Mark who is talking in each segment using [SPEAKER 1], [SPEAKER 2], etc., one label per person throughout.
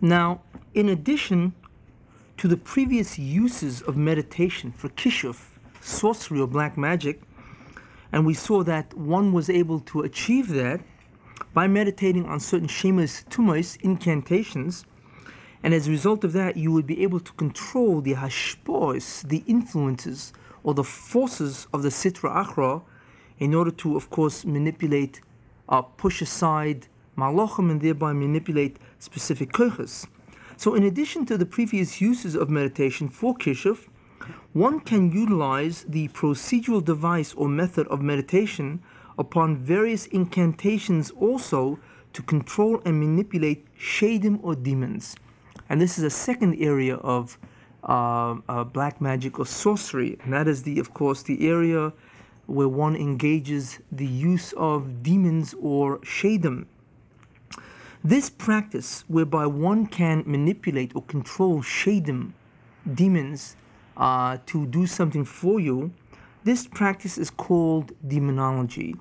[SPEAKER 1] Now, in addition to the previous uses of meditation for kishuf, sorcery or black magic, and we saw that one was able to achieve that by meditating on certain shemas, tumos, incantations, and as a result of that, you would be able to control the hashpos, the influences or the forces of the sitra achra, in order to, of course, manipulate, push aside malachim, and thereby manipulate specific kochas. So, in addition to the previous uses of meditation for kishuf, one can utilize the procedural device or method of meditation upon various incantations also to control and manipulate shadim or demons. And this is a second area of black magic or sorcery, and that is, of course, the area where one engages the use of demons or shadim. This practice, whereby one can manipulate or control shadim, demons, to do something for you, this practice is called demonology,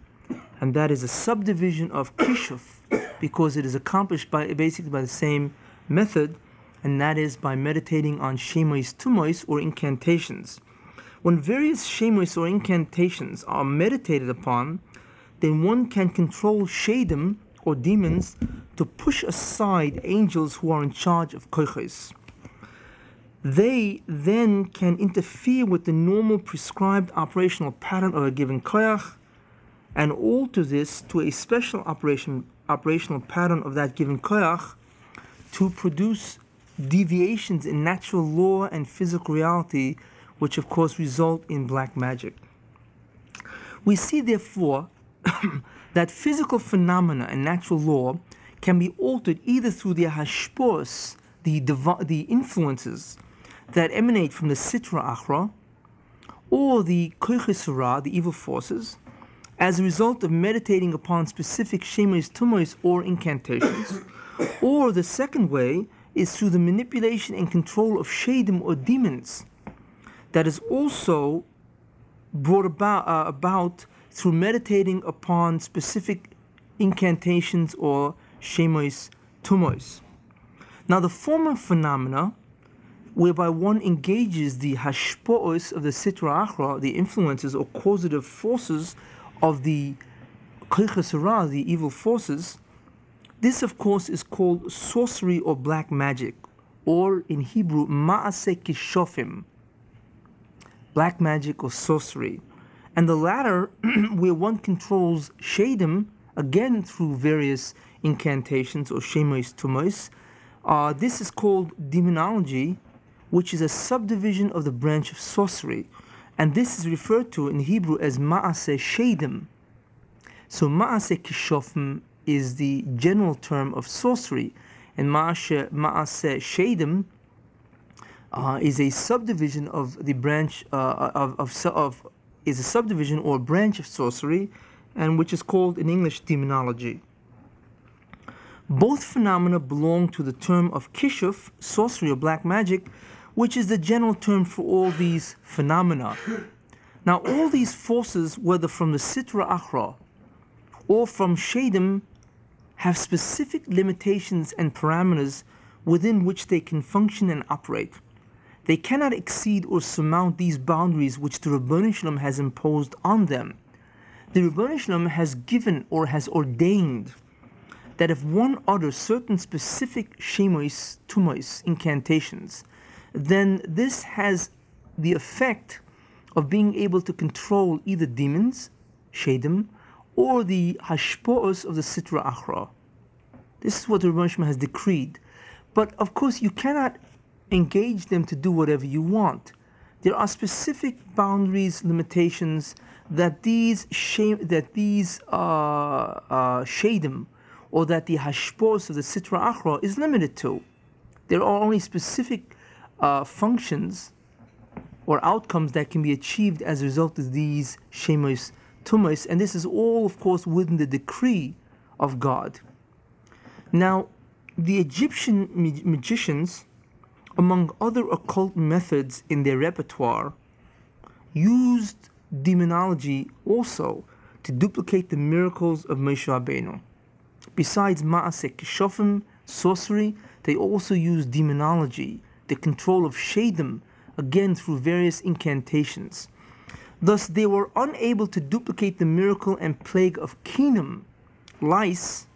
[SPEAKER 1] and that is a subdivision of kishuf, because it is accomplished basically by the same method, and that is by meditating on shemois tumois or incantations. When various shemois or incantations are meditated upon, then one can control shadim or demons to push aside angels who are in charge of koiches. They then can interfere with the normal prescribed operational pattern of a given koyach and alter this to a special operational pattern of that given koyach to produce deviations in natural law and physical reality, which of course result in black magic. We see therefore that physical phenomena and natural law can be altered either through the hashpos, the influences that emanate from the sitra achra, or the koiches, the evil forces, as a result of meditating upon specific shemois, tumois, or incantations. Or the second way is through the manipulation and control of shadim or demons, that is also brought about through meditating upon specific incantations or shemois, tumois. Now, the former phenomena, whereby one engages the hashpo'os of the sitra achra, the influences or causative forces of the koiches hara, the evil forces, this of course is called sorcery or black magic, or in Hebrew, ma'aseh kishofim, black magic or sorcery. And the latter, where one controls shadim, again through various incantations or shemois tumois, this is called demonology, which is a subdivision of the branch of sorcery. And this is referred to in Hebrew as ma'aseh shadim. So ma'aseh kishofim is the general term of sorcery, and ma'aseh shadim is a subdivision of the branch is a subdivision or branch of sorcery, and which is called in English demonology. Both phenomena belong to the term of kishuf, sorcery or black magic, which is the general term for all these phenomena. Now, all these forces, whether from the sitra achra or from shadim, have specific limitations and parameters within which they can function and operate. They cannot exceed or surmount these boundaries which the Ribbono Shel Olam has imposed on them. The Ribbono Shel Olam has given or has ordained that if one utters certain specific shemois, tumois, incantations, then this has the effect of being able to control either demons, shadim, or the hashpo'os of the sitra achra. This is what the Ribbono Shel Olam has decreed. But of course, you cannot engage them to do whatever you want. There are specific boundaries, limitations that these shadim or that the hashpos of the sitra achra is limited to. There are only specific functions or outcomes that can be achieved as a result of these shemois, tumois, and this is all, of course, within the decree of God. Now, the Egyptian magicians, among other occult methods in their repertoire, used demonology also to duplicate the miracles of Moshe Rabbeinu. Besides ma'aseh kishofim, sorcery. They also used demonology, the control of shadim, again through various incantations. Thus, they were unable to duplicate the miracle and plague of Kinum, lice,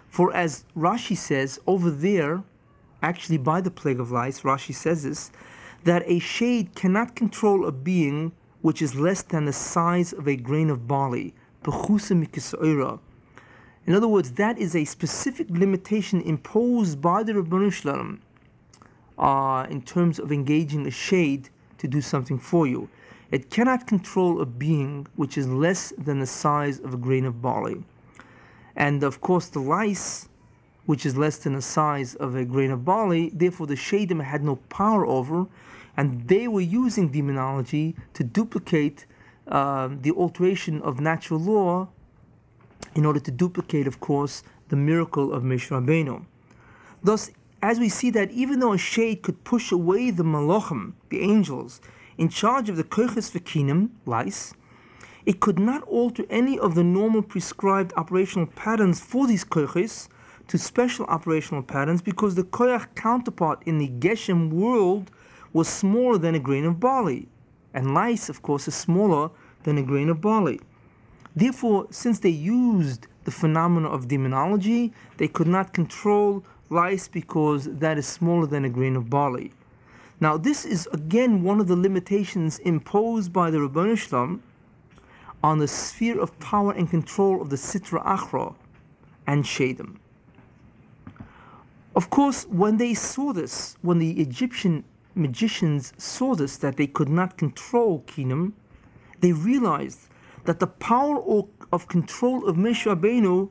[SPEAKER 1] for as Rashi says over there, actually by the plague of lice, Rashi says this, that a shade cannot control a being which is less than the size of a grain of barley. In other words, that is a specific limitation imposed by the Ribono Shel Olam in terms of engaging a shade to do something for you. It cannot control a being which is less than the size of a grain of barley. And of course, the lice, which is less than the size of a grain of barley, therefore the shadim had no power over, and they were using demonology to duplicate the alteration of natural law in order to duplicate, of course, the miracle of Moshe Rabbeinu. Thus, as we see that even though a shade could push away the malachim, the angels, in charge of the koches v'kinim, lice, it could not alter any of the normal prescribed operational patterns for these koches to special operational patterns, because the koyach counterpart in the Geshem world was smaller than a grain of barley, and lice, of course, is smaller than a grain of barley. Therefore, since they used the phenomena of demonology, they could not control lice because that is smaller than a grain of barley. Now, this is again one of the limitations imposed by the Ribono Shel Olam on the sphere of power and control of the Sitra Achra and Shadim. Of course, when they saw this, when the Egyptian magicians saw this, that they could not control Kinum, they realized that the power of control of Moshe Rabbeinu,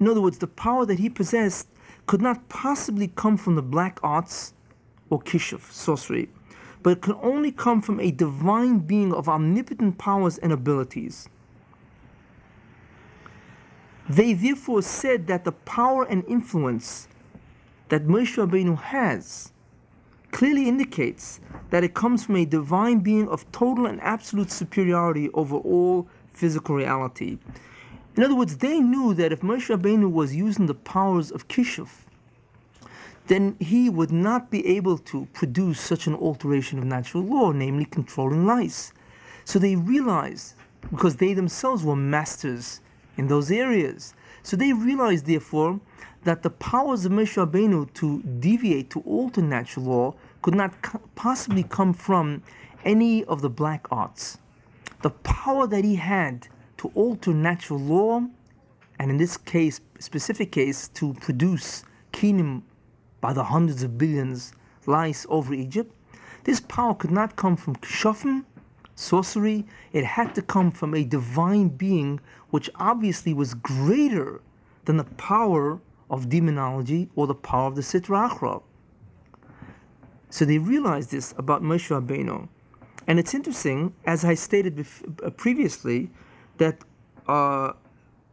[SPEAKER 1] in other words, the power that he possessed, could not possibly come from the black arts or kishuf, sorcery, but it could only come from a divine being of omnipotent powers and abilities. They therefore said that the power and influence that Moshe Rabbeinu has clearly indicates that it comes from a divine being of total and absolute superiority over all physical reality. In other words, they knew that if Moshe Rabbeinu was using the powers of Kishuf, then he would not be able to produce such an alteration of natural law, namely controlling lice. So they realized, because they themselves were masters in those areas, so they realized, therefore, that the powers of Moshe Rabbeinu to deviate, to alter natural law, could not possibly come from any of the black arts. The power that he had to alter natural law, and in this case, specific case, to produce kinim by the hundreds of billions, lice over Egypt, this power could not come from kshofim, sorcery. It had to come from a divine being, which obviously was greater than the power of demonology or the power of the Sitra Achra. So they realized this about Moshe Rabbeinu. And it's interesting, as I stated previously, that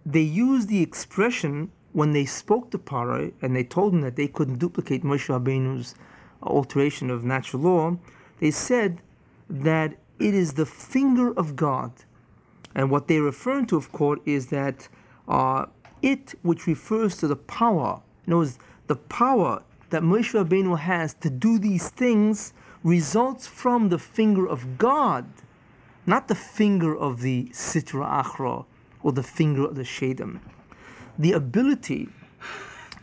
[SPEAKER 1] they used the expression when they spoke to Paro and they told him that they couldn't duplicate Moshe Rabbeinu's alteration of natural law. They said that it is the finger of God. And what they're referring to, of course, is that it, which refers to the power, in other words, the power that Moshe Rabbeinu has to do these things results from the finger of God, not the finger of the Sitra Achra or the finger of the Shadim. The ability,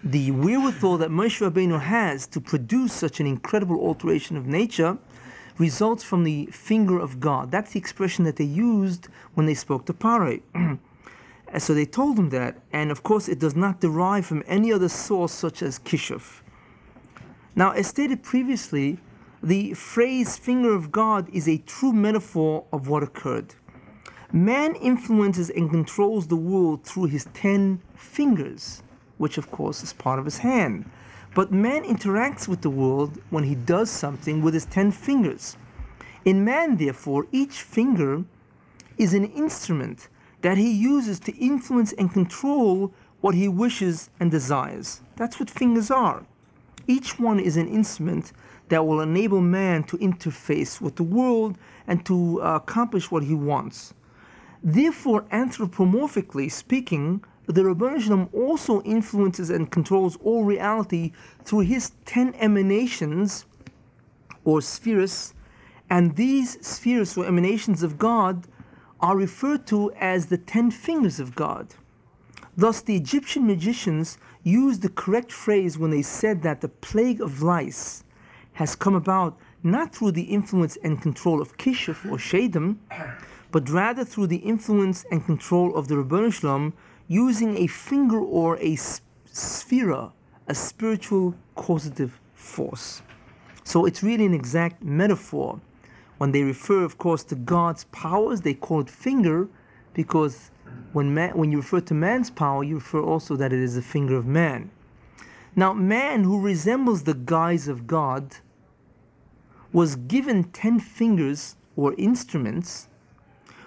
[SPEAKER 1] the wherewithal that Moshe Rabbeinu has to produce such an incredible alteration of nature results from the finger of God. That's the expression that they used when they spoke to Paro. So they told him that, and of course it does not derive from any other source such as Kishuf. Now, as stated previously, the phrase finger of God is a true metaphor of what occurred. Man influences and controls the world through his 10 fingers, which of course is part of his hand. But man interacts with the world when he does something with his 10 fingers. In man, therefore, each finger is an instrument that he uses to influence and control what he wishes and desires. That's what fingers are. Each one is an instrument that will enable man to interface with the world and to accomplish what he wants. Therefore, anthropomorphically speaking, the Ribbono Shel Olam also influences and controls all reality through his 10 emanations or spheres, and these spheres or emanations of God are referred to as the 10 fingers of God. Thus, the Egyptian magicians used the correct phrase when they said that the plague of lice has come about not through the influence and control of Kishuf or Shadim, but rather through the influence and control of the Ribbono Shel Olam using a finger or a sphera, a spiritual causative force. So it's really an exact metaphor. When they refer, of course, to God's powers, they call it finger, because when you refer to man's power, you refer also that it is the finger of man. Now, man, who resembles the guise of God, was given 10 fingers or instruments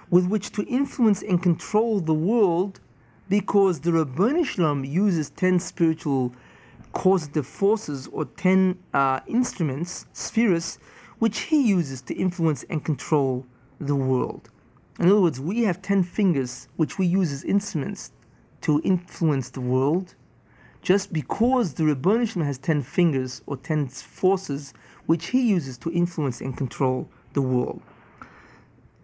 [SPEAKER 1] with which to influence and control the world, because the Ribbono Shel Olam uses 10 spiritual causative forces or 10 instruments, spheres, which he uses to influence and control the world. In other words, we have 10 fingers which we use as instruments to influence the world, just because the Ribbono Shel Olam has 10 fingers or 10 forces which he uses to influence and control the world.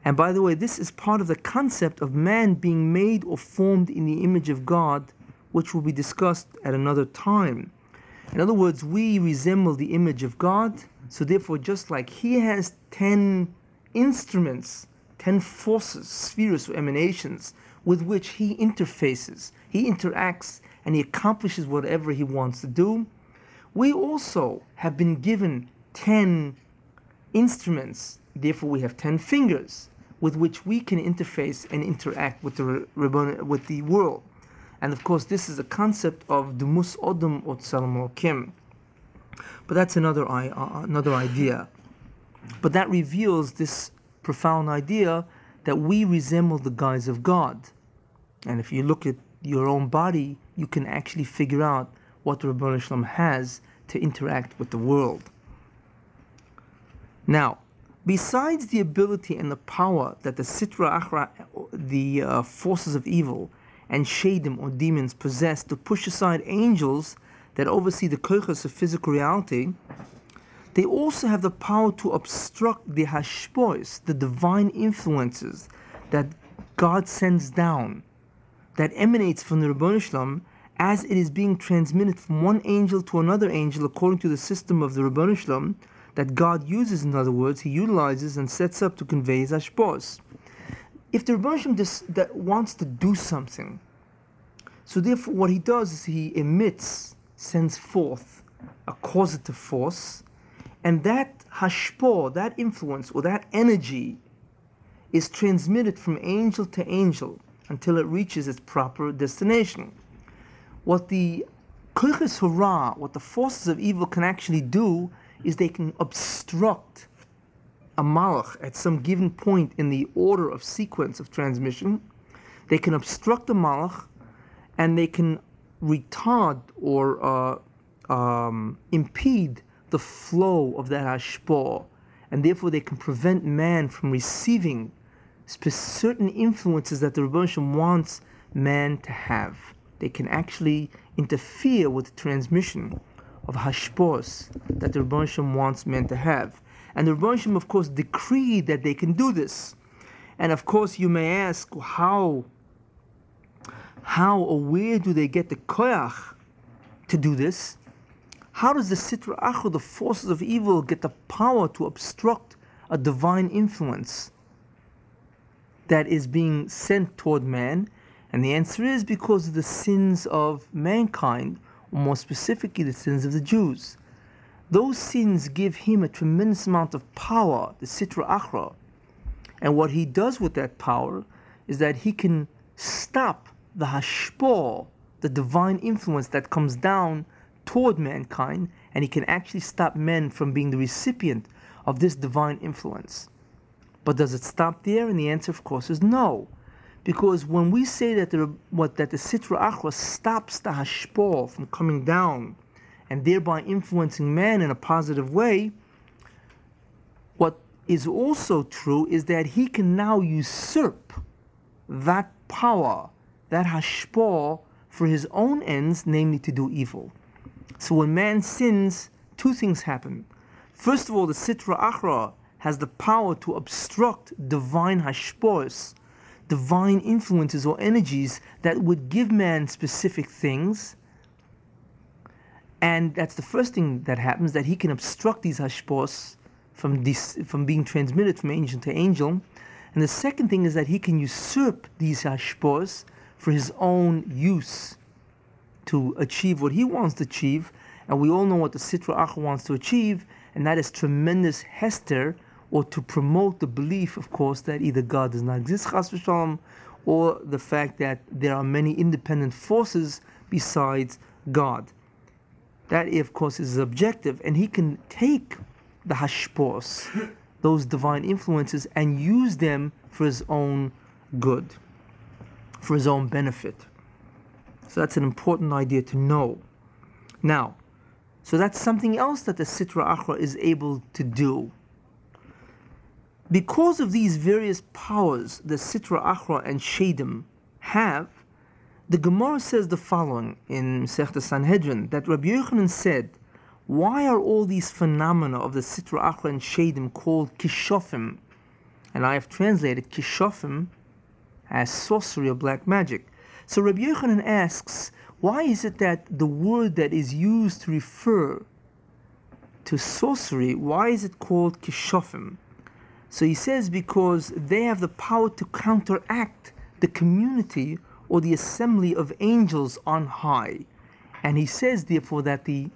[SPEAKER 1] And by the way, this is part of the concept of man being made or formed in the image of God, which will be discussed at another time. In other words, we resemble the image of God, so therefore, just like he has 10 instruments, 10 forces, spheres or emanations with which he interfaces, he interacts, and he accomplishes whatever he wants to do, we also have been given 10 instruments, therefore we have 10 fingers with which we can interface and interact with the world. And of course, this is a concept of Dumus Odom or Tzelem Elokim. But that's another idea. But that reveals this profound idea that we resemble the guise of God. And if you look at your own body, you can actually figure out what the Ribbono Shel Olam has to interact with the world. Now, besides the ability and the power that the Sitra Achra, the forces of evil, and Shadim or demons possess to push aside angels that oversee the kochos of physical reality, they also have the power to obstruct the hashpois, the divine influences that God sends down, that emanates from the Ribbono Shel Olam, as it is being transmitted from one angel to another angel according to the system of the Ribbono Shel Olam, that God uses, in other words, he utilizes and sets up to convey his hashpos. If the Ribbono Shel Olam wants to do something, so therefore what he does is he emits, sends forth a causative force, and that hashpor, that influence or that energy, is transmitted from angel to angel until it reaches its proper destination. What the kochos hara, what the forces of evil can actually do, is they can obstruct a malach at some given point in the order of sequence of transmission. They can obstruct the malach, and they can retard or impede the flow of that hashpor, and therefore they can prevent man from receiving certain influences that the Ribbono Shel Olam wants man to have. They can actually interfere with the transmission of hashpos that the Ribbono Shel Olam wants men to have. And the Ribbono Shel Olam, of course, decreed that they can do this. And of course, you may ask, how or where do they get the koyach to do this? How does the Sitra Achra, the forces of evil, get the power to obstruct a divine influence that is being sent toward man? And the answer is because of the sins of mankind, or more specifically the sins of the Jews. Those sins give him a tremendous amount of power, the Sitra Achra. And what he does with that power is that he can stop the hashpor, the divine influence that comes down toward mankind, and he can actually stop men from being the recipient of this divine influence. But does it stop there? And the answer, of course, is no. Because when we say that the Sitra Achra stops the hashpor from coming down and thereby influencing man in a positive way, what is also true is that he can now usurp that power, that hashpor, for his own ends, namely to do evil. So when man sins, two things happen. First of all, the Sitra Achra has the power to obstruct divine hashpos, divine influences or energies that would give man specific things. And that's the first thing that happens, that he can obstruct these hashpos from being transmitted from angel to angel. And the second thing is that he can usurp these hashpos for his own use to achieve what he wants to achieve. And we all know what the Sitra Achra wants to achieve, and that is tremendous hester, or to promote the belief, of course, that either God does not exist, chas v'shalom, or the fact that there are many independent forces besides God. That, of course, is his objective, and he can take the hashpos, those divine influences, and use them for his own good, for his own benefit. So that's an important idea to know. Now, so that's something else that the Sitra Achra is able to do. Because of these various powers the Sitra Achra and Shadim have, the Gemara says the following in Masechta Sanhedrin, that Rabbi Yochanan said, why are all these phenomena of the Sitra Achra and Shadim called kishofim? And I have translated kishofim as sorcery or black magic. So Rabbi Yochanan asks, why is it that the word that is used to refer to sorcery, why is it called kishofim? So he says because they have the power to counteract the community or the assembly of angels on high. And he says therefore that the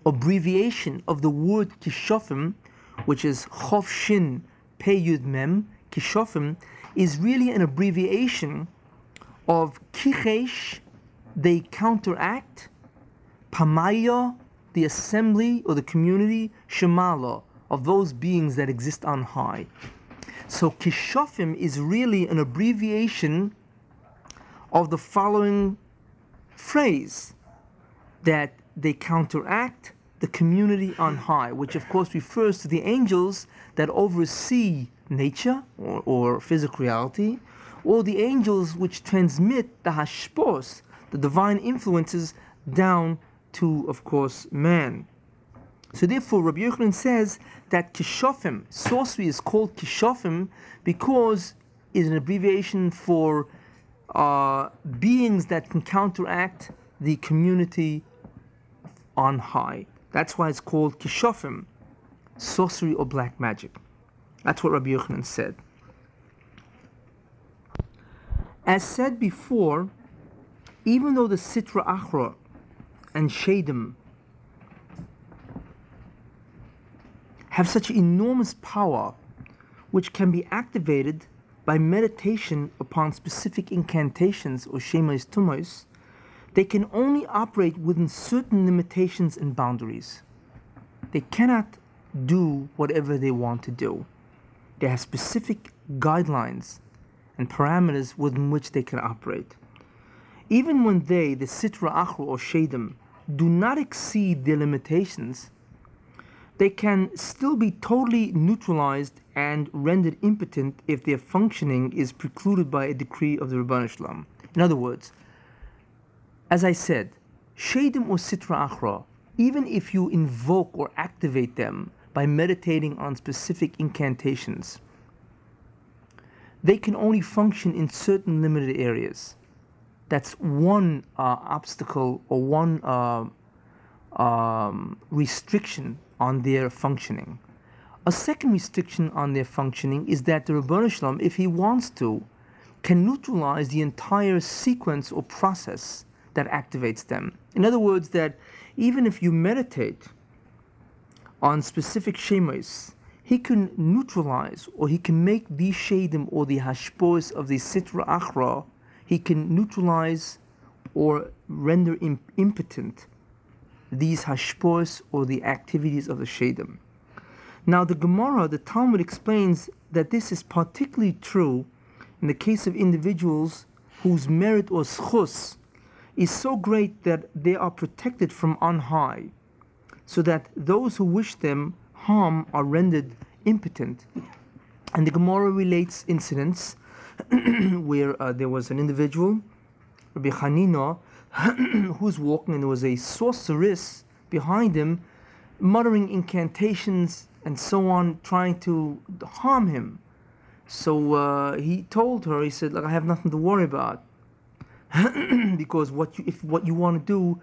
[SPEAKER 1] abbreviation of the word kishofim, which is Chof Shin Pei Yud Mem, kishofim, is really an abbreviation of kichesh, they counteract, pamaya, the assembly or the community, shemala, of those beings that exist on high. So kishofim is really an abbreviation of the following phrase, that they counteract the community on high, which of course refers to the angels that oversee nature or physical reality, or the angels which transmit the hashpos, the divine influences, down to, of course, man. So therefore, Rabbi Yochanan says that kishofim, sorcery is called kishofim because it's an abbreviation for beings that can counteract the community on high. That's why it's called kishofim, sorcery or black magic. That's what Rabbi Yochanan said. As said before, even though the Sitra Achra and Shadim have such enormous power, which can be activated by meditation upon specific incantations or shemais tumais, they can only operate within certain limitations and boundaries. They cannot do whatever they want to do. They have specific guidelines and parameters within which they can operate. Even when they, the Sitra Achra or Shadim, do not exceed their limitations, they can still be totally neutralized and rendered impotent if their functioning is precluded by a decree of the Rebbeinu Shalom. In other words, as I said, Shadim or Sitra Achra, even if you invoke or activate them by meditating on specific incantations, they can only function in certain limited areas. That's one obstacle or one restriction on their functioning. A second restriction on their functioning is that the Rebbeinu Shalom, if he wants to, can neutralize the entire sequence or process that activates them. In other words, that even if you meditate on specific shemos, he can neutralize, or he can make these shadim or the hashpos of the Sitra Achra, he can neutralize or render impotent these hashpos or the activities of the shadim. Now the Gemara, the Talmud explains that this is particularly true in the case of individuals whose merit or schus is so great that they are protected from on high, so that those who wish them harm are rendered impotent. And the Gemara relates incidents where there was an individual Rabbi Hanina, who's walking, and there was a sorceress behind him, muttering incantations and so on, trying to harm him. So he told her, he said, "Look, I have nothing to worry about." Because if what you want to do,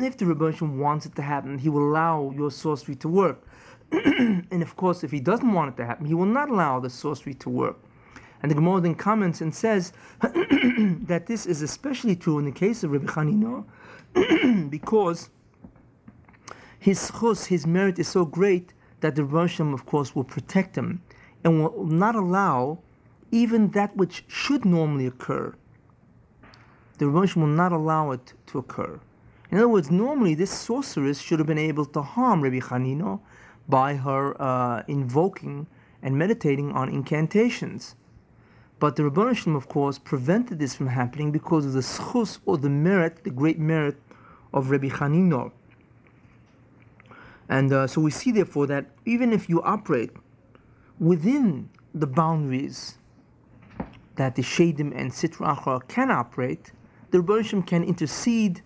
[SPEAKER 1] if the Rebbe wants it to happen, he will allow your sorcery to work. And of course, if he doesn't want it to happen, he will not allow the sorcery to work. And the Gemara then comments and says that this is especially true in the case of Rabbi Hanina, because his chus, his merit is so great that the Rebbe, of course, will protect him and will not allow even that which should normally occur. The Rebbe will not allow it to occur. In other words, normally this sorceress should have been able to harm Rabbi Hanina by her invoking and meditating on incantations. But the Rebbe, of course, prevented this from happening because of the schus, or the merit, the great merit of Rabbi Hanina. And so we see, therefore, that even if you operate within the boundaries that the Shadim and Sitra Achra can operate, the Rebbe can intercede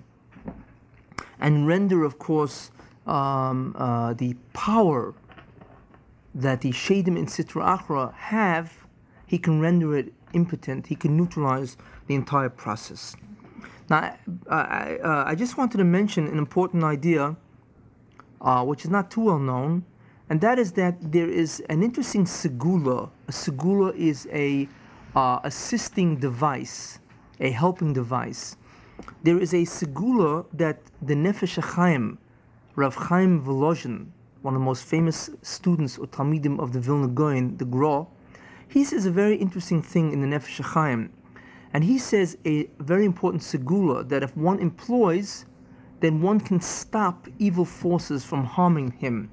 [SPEAKER 1] and render, of course, the power that the Shadim and Sitra Achra have. He can render it impotent. He can neutralize the entire process. Now, I just wanted to mention an important idea, which is not too well known, and that is that there is an interesting segula. A segula is a assisting device, a helping device. There is a segula that the Nefesh HaChaim, Rav Chaim Volozhin, one of the most famous students or Talmidim of the Vilna Gaon, the Gra, he says a very interesting thing in the Nefesh HaChaim. And he says a very important segula that if one employs, then one can stop evil forces from harming him.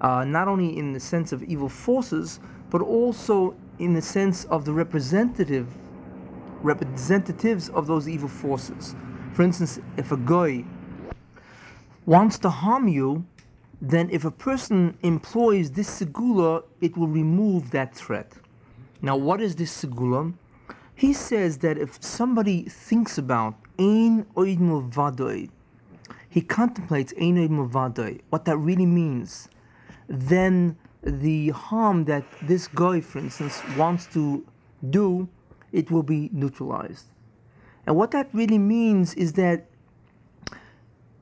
[SPEAKER 1] Not only in the sense of evil forces, but also in the sense of the representatives of those evil forces. For instance, if a guy wants to harm you, then if a person employs this segula, it will remove that threat. Now, what is this segula? He says that if somebody thinks about Ein Oid Milvadoi, he contemplates Ein Oid Milvadoi, what that really means, then the harm that this guy, for instance, wants to do, it will be neutralized. And what that really means is that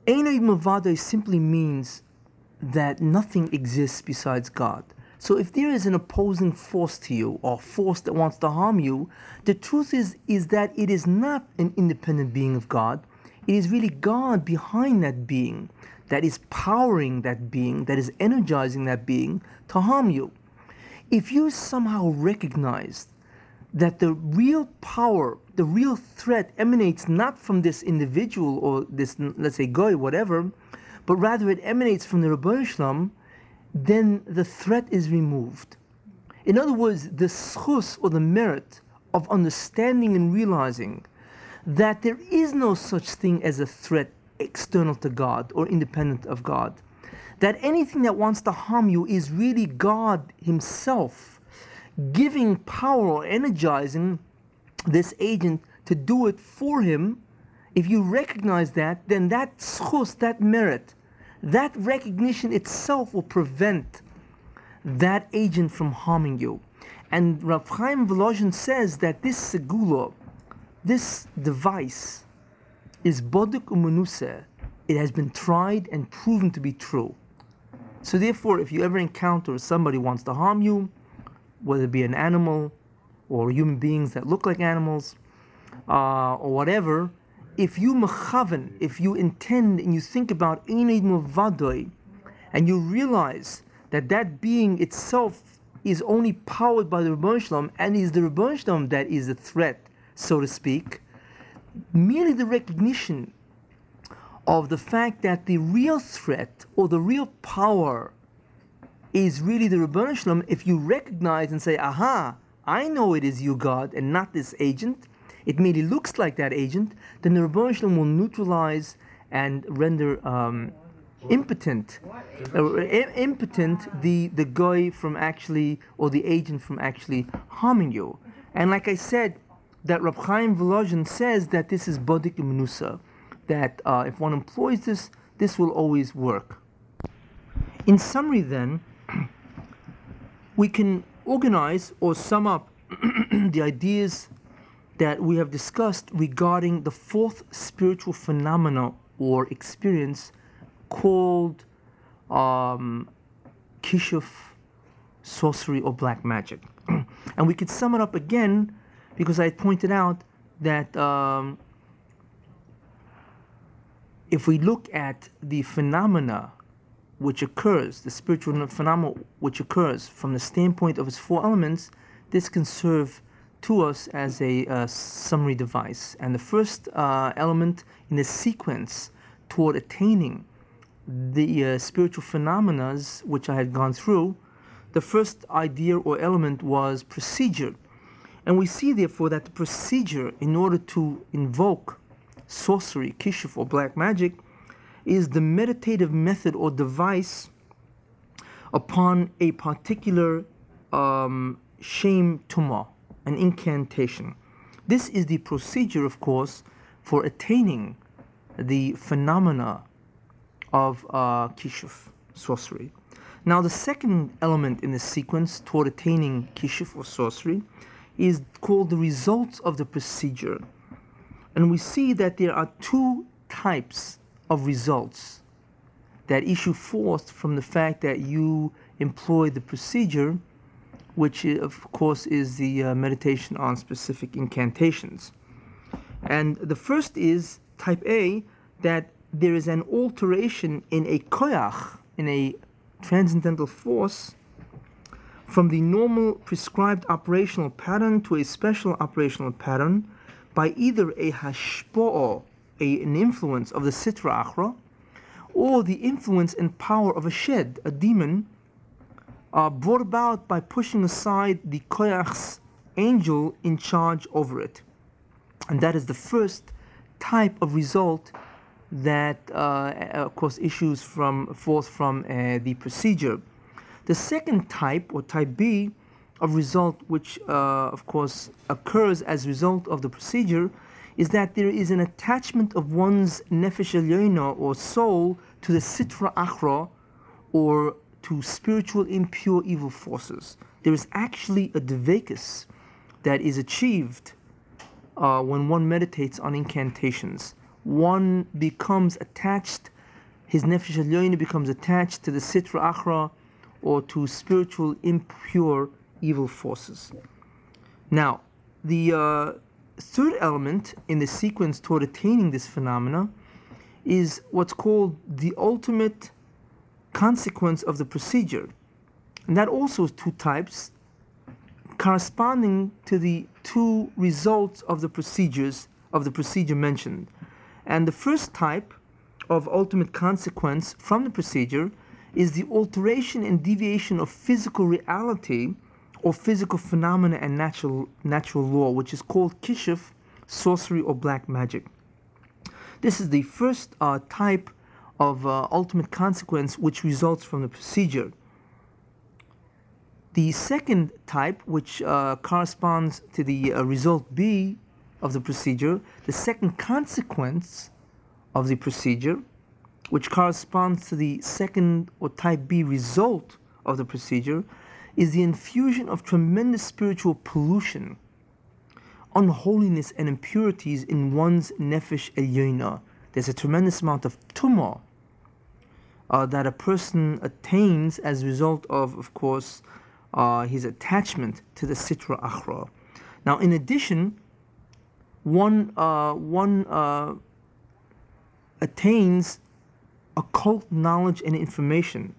[SPEAKER 1] Ein Oid Milvadoi simply means that nothing exists besides God. So if there is an opposing force to you, or force that wants to harm you, the truth is that it is not an independent being of God. It is really God behind that being, that is powering that being, that is energizing that being to harm you. If you somehow recognize that the real power, the real threat emanates not from this individual or this, let's say, guy, whatever, but rather it emanates from the Rebbeinu Shalom, then the threat is removed. In other words, the schus, or the merit of understanding and realizing that there is no such thing as a threat external to God or independent of God, that anything that wants to harm you is really God Himself giving power or energizing this agent to do it for him. If you recognize that, then that schus, that merit, that recognition itself will prevent that agent from harming you. And Rav Chaim Volozhin says that this segula, this device, is boduk u'menuseh. It has been tried and proven to be true. So therefore, if you ever encounter somebody who wants to harm you, whether it be an animal or human beings that look like animals, or whatever, if you mechaven, if you intend and you think about Einid Muvadoi, and you realize that that being itself is only powered by the Rebbeinu Shalom, and is the Rebbeinu Shalom that is a threat, so to speak, merely the recognition of the fact that the real threat or the real power is really the Rebbeinu Shalom, if you recognize and say, aha, I know it is you, God, and not this agent, it merely looks like that agent, then the Rebbeinu Shalom will neutralize and render impotent the guy from actually, or the agent from actually harming you. And like I said, that Rab Chaim Volozhin says that this is bodik imnusa, that if one employs this, this will always work. In summary, then, we can organize or sum up the ideas that we have discussed regarding the fourth spiritual phenomena or experience called kishuf, sorcery, or black magic. And we could sum it up again because I pointed out that if we look at the phenomena which occurs, the spiritual phenomena which occurs from the standpoint of its four elements, this can serve to us as a summary device. And the first element in the sequence toward attaining the spiritual phenomena which I had gone through, the first idea or element was procedure. And we see therefore that the procedure in order to invoke sorcery, kishuf, or black magic is the meditative method or device upon a particular shem tumah, an incantation. This is the procedure, of course, for attaining the phenomena of kishuf, sorcery. Now, the second element in the sequence toward attaining kishuf or sorcery is called the results of the procedure. And we see that there are two types of results that issue forth from the fact that you employ the procedure, which of course is the meditation on specific incantations. And the first is type A, that there is an alteration in a koyach, in a transcendental force, from the normal prescribed operational pattern to a special operational pattern by either a hashpo'o, an influence of the Sitra Achra, or the influence and power of a shed, a demon, brought about by pushing aside the koyach's angel in charge over it. And that is the first type of result that, of course, issues forth from the procedure. The second type, or type B, of result, which, of course, occurs as a result of the procedure, is that there is an attachment of one's nefesh elyono, or soul, to the Sitra Achra, or to spiritual impure evil forces. There is actually a dvekus that is achieved when one meditates on incantations. One becomes attached, his nefesh elyono becomes attached to the Sitra Achra, or to spiritual impure evil forces. Now, the third element in the sequence toward attaining this phenomena is what's called the ultimate consequence of the procedure. And that also is two types corresponding to the two results of the procedure mentioned. And the first type of ultimate consequence from the procedure is the alteration and deviation of physical reality or physical phenomena and natural law, which is called kishuf, sorcery, or black magic. This is the first type of ultimate consequence which results from the procedure. The second type, which corresponds to the result B of the procedure, the second consequence of the procedure, which corresponds to the second or type B result of the procedure, is the infusion of tremendous spiritual pollution, unholiness, and impurities in one's nefesh elyono. There's a tremendous amount of tumah that a person attains as a result of course, his attachment to the Sitra Achra. Now, in addition, one attains occult knowledge and information.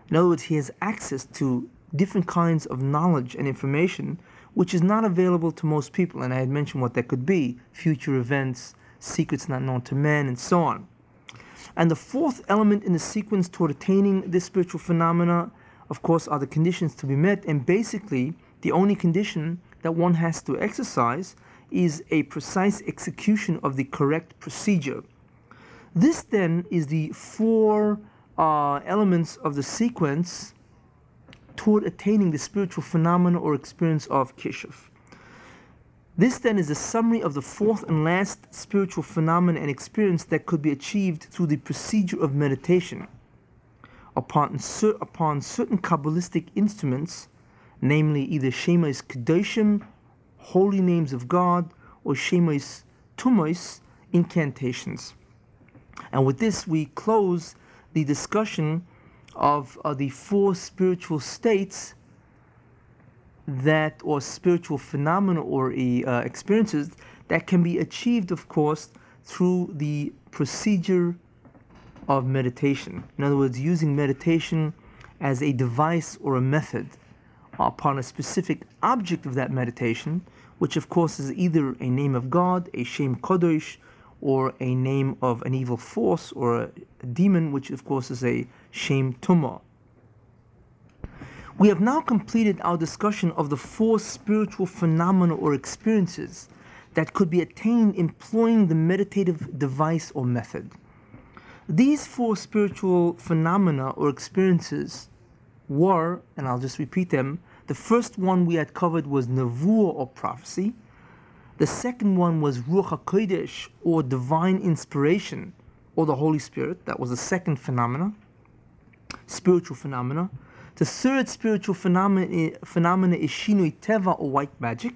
[SPEAKER 1] In other words, he has access to different kinds of knowledge and information which is not available to most people. And I had mentioned what that could be: future events, secrets not known to men, and so on. And the fourth element in the sequence toward attaining this spiritual phenomena, of course, are the conditions to be met. And basically, the only condition that one has to exercise is a precise execution of the correct procedure. This then is the four elements of the sequence toward attaining the spiritual phenomena or experience of kishuf. This then is a summary of the fourth and last spiritual phenomenon and experience that could be achieved through the procedure of meditation upon certain Kabbalistic instruments, namely either Shemais Kedoshim, holy names of God, or Shemais Tumos, incantations. And with this we close the discussion of the four spiritual states that, or spiritual phenomena or experiences that can be achieved, of course, through the procedure of meditation. In other words, using meditation as a device or a method upon a specific object of that meditation, which of course is either a name of God, a Shem Kodosh, or a name of an evil force or a demon, which of course is a Shem Tumah. We have now completed our discussion of the four spiritual phenomena or experiences that could be attained employing the meditative device or method. These four spiritual phenomena or experiences were, and I'll just repeat them, the first one we had covered was Nevuah or prophecy. The second one was Ruach HaKodesh or divine inspiration or the Holy Spirit. That was the second spiritual phenomena. The third spiritual phenomena is Shinui Teva or white magic.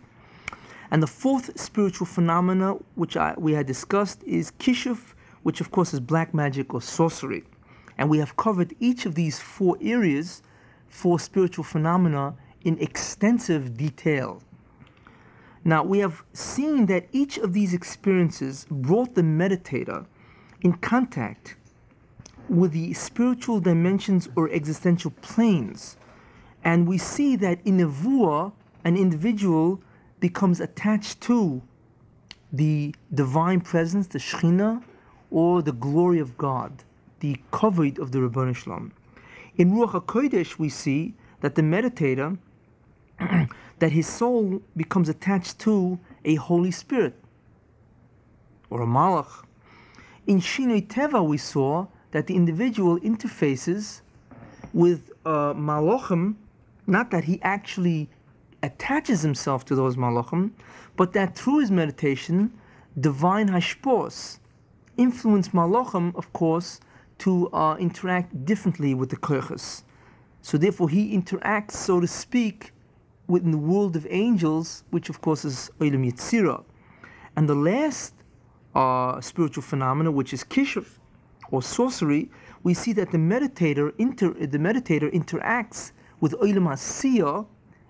[SPEAKER 1] And the fourth spiritual phenomena, which we had discussed, is Kishuf, which of course is black magic or sorcery. And we have covered each of these four areas, four spiritual phenomena, in extensive detail. Now, we have seen that each of these experiences brought the meditator in contact with the spiritual dimensions or existential planes. And we see that in Nevuah, an individual becomes attached to the divine presence, the Shekhinah, or the glory of God, the kavod of the Ribono Shel Olam. In Ruach HaKodesh, we see that the meditator, that his soul becomes attached to a Holy Spirit, or a Malach. In Shinui Teva, we saw that the individual interfaces with Malachim, not that he actually attaches himself to those Malachim, but that through his meditation, divine hashpos influence Malachim, of course, to interact differently with the koiches. So therefore he interacts, so to speak, within the world of angels, which of course is Olam Yetzirah. And the last spiritual phenomena, which is Kishuf, or sorcery, we see that the meditator interacts with Olam Asiyah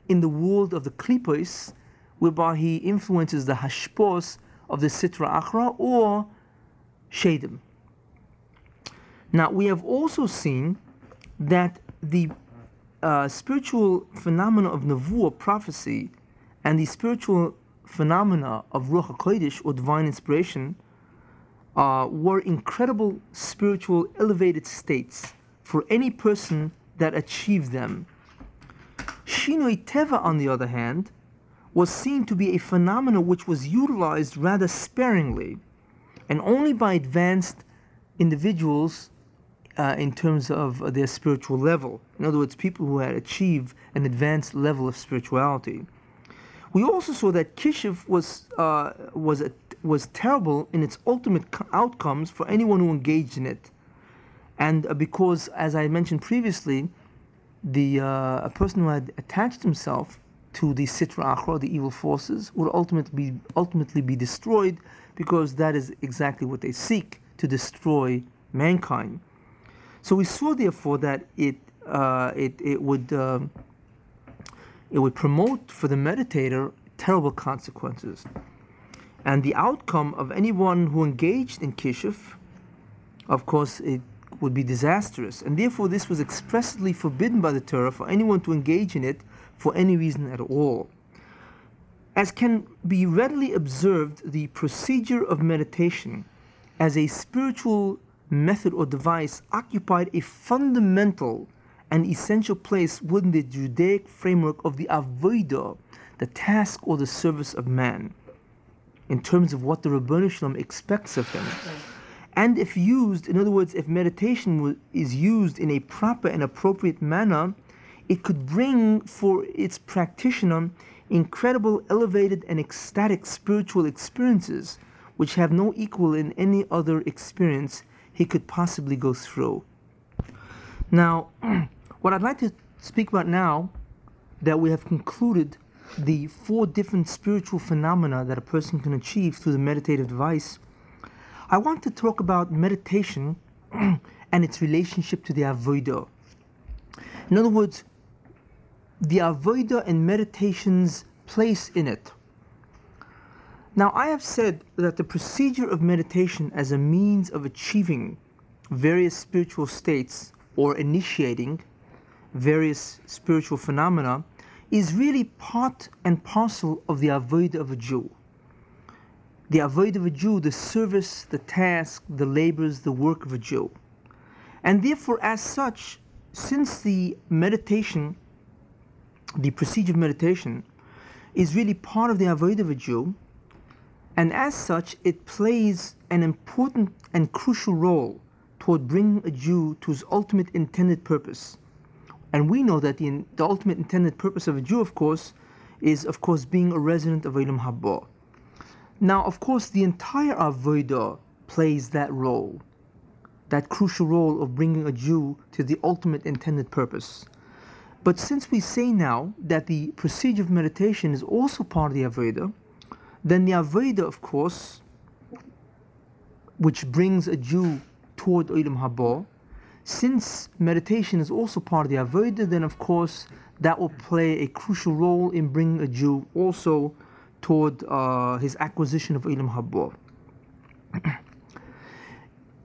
[SPEAKER 1] in the world of the Klipos, whereby he influences the hashpos of the Sitra Achra or Shadim. Now, we have also seen that the spiritual phenomena of Nevuah, prophecy, and the spiritual phenomena of Ruach HaKodesh, or divine inspiration, were incredible spiritual elevated states for any person that achieved them. Shinui Teva, on the other hand, was seen to be a phenomenon which was utilized rather sparingly and only by advanced individuals in terms of their spiritual level. In other words, people who had achieved an advanced level of spirituality. We also saw that Kishuf was terrible in its ultimate outcomes for anyone who engaged in it. And because, as I mentioned previously, a person who had attached himself to the Sitra Achra, the evil forces, would ultimately be destroyed, because that is exactly what they seek, to destroy mankind. So we saw, therefore, that it would promote for the meditator terrible consequences. And the outcome of anyone who engaged in Kishuf, of course, it would be disastrous. And therefore, this was expressly forbidden by the Torah for anyone to engage in it for any reason at all. As can be readily observed, the procedure of meditation as a spiritual method or device occupied a fundamental and essential place within the Judaic framework of the avodah, the task or the service of man, in terms of what the Ribono Shel Olam expects of him. And if used, in other words, if meditation is used in a proper and appropriate manner, it could bring for its practitioner incredible, elevated, and ecstatic spiritual experiences which have no equal in any other experience he could possibly go through. Now, what I'd like to speak about now that we have concluded the 4 different spiritual phenomena that a person can achieve through the meditative device, I want to talk about meditation and its relationship to the avodah. In other words, the avodah and meditation's place in it. Now, I have said that the procedure of meditation as a means of achieving various spiritual states or initiating various spiritual phenomena is really part and parcel of the avodah of a Jew. The avodah of a Jew, the service, the task, the labors, the work of a Jew. And therefore, as such, since the meditation, the procedure of meditation, is really part of the avodah of a Jew, and as such, it plays an important and crucial role toward bringing a Jew to his ultimate intended purpose. And we know that the ultimate intended purpose of a Jew, of course, is, of course, being a resident of Olam Haba. Now, of course, the entire avodah plays that role, that crucial role of bringing a Jew to the ultimate intended purpose. But since we say now that the procedure of meditation is also part of the avodah, then the avodah, of course, which brings a Jew toward Olam Haba, since meditation is also part of the avodah, then of course that will play a crucial role in bringing a Jew also toward his acquisition of Olam Haba.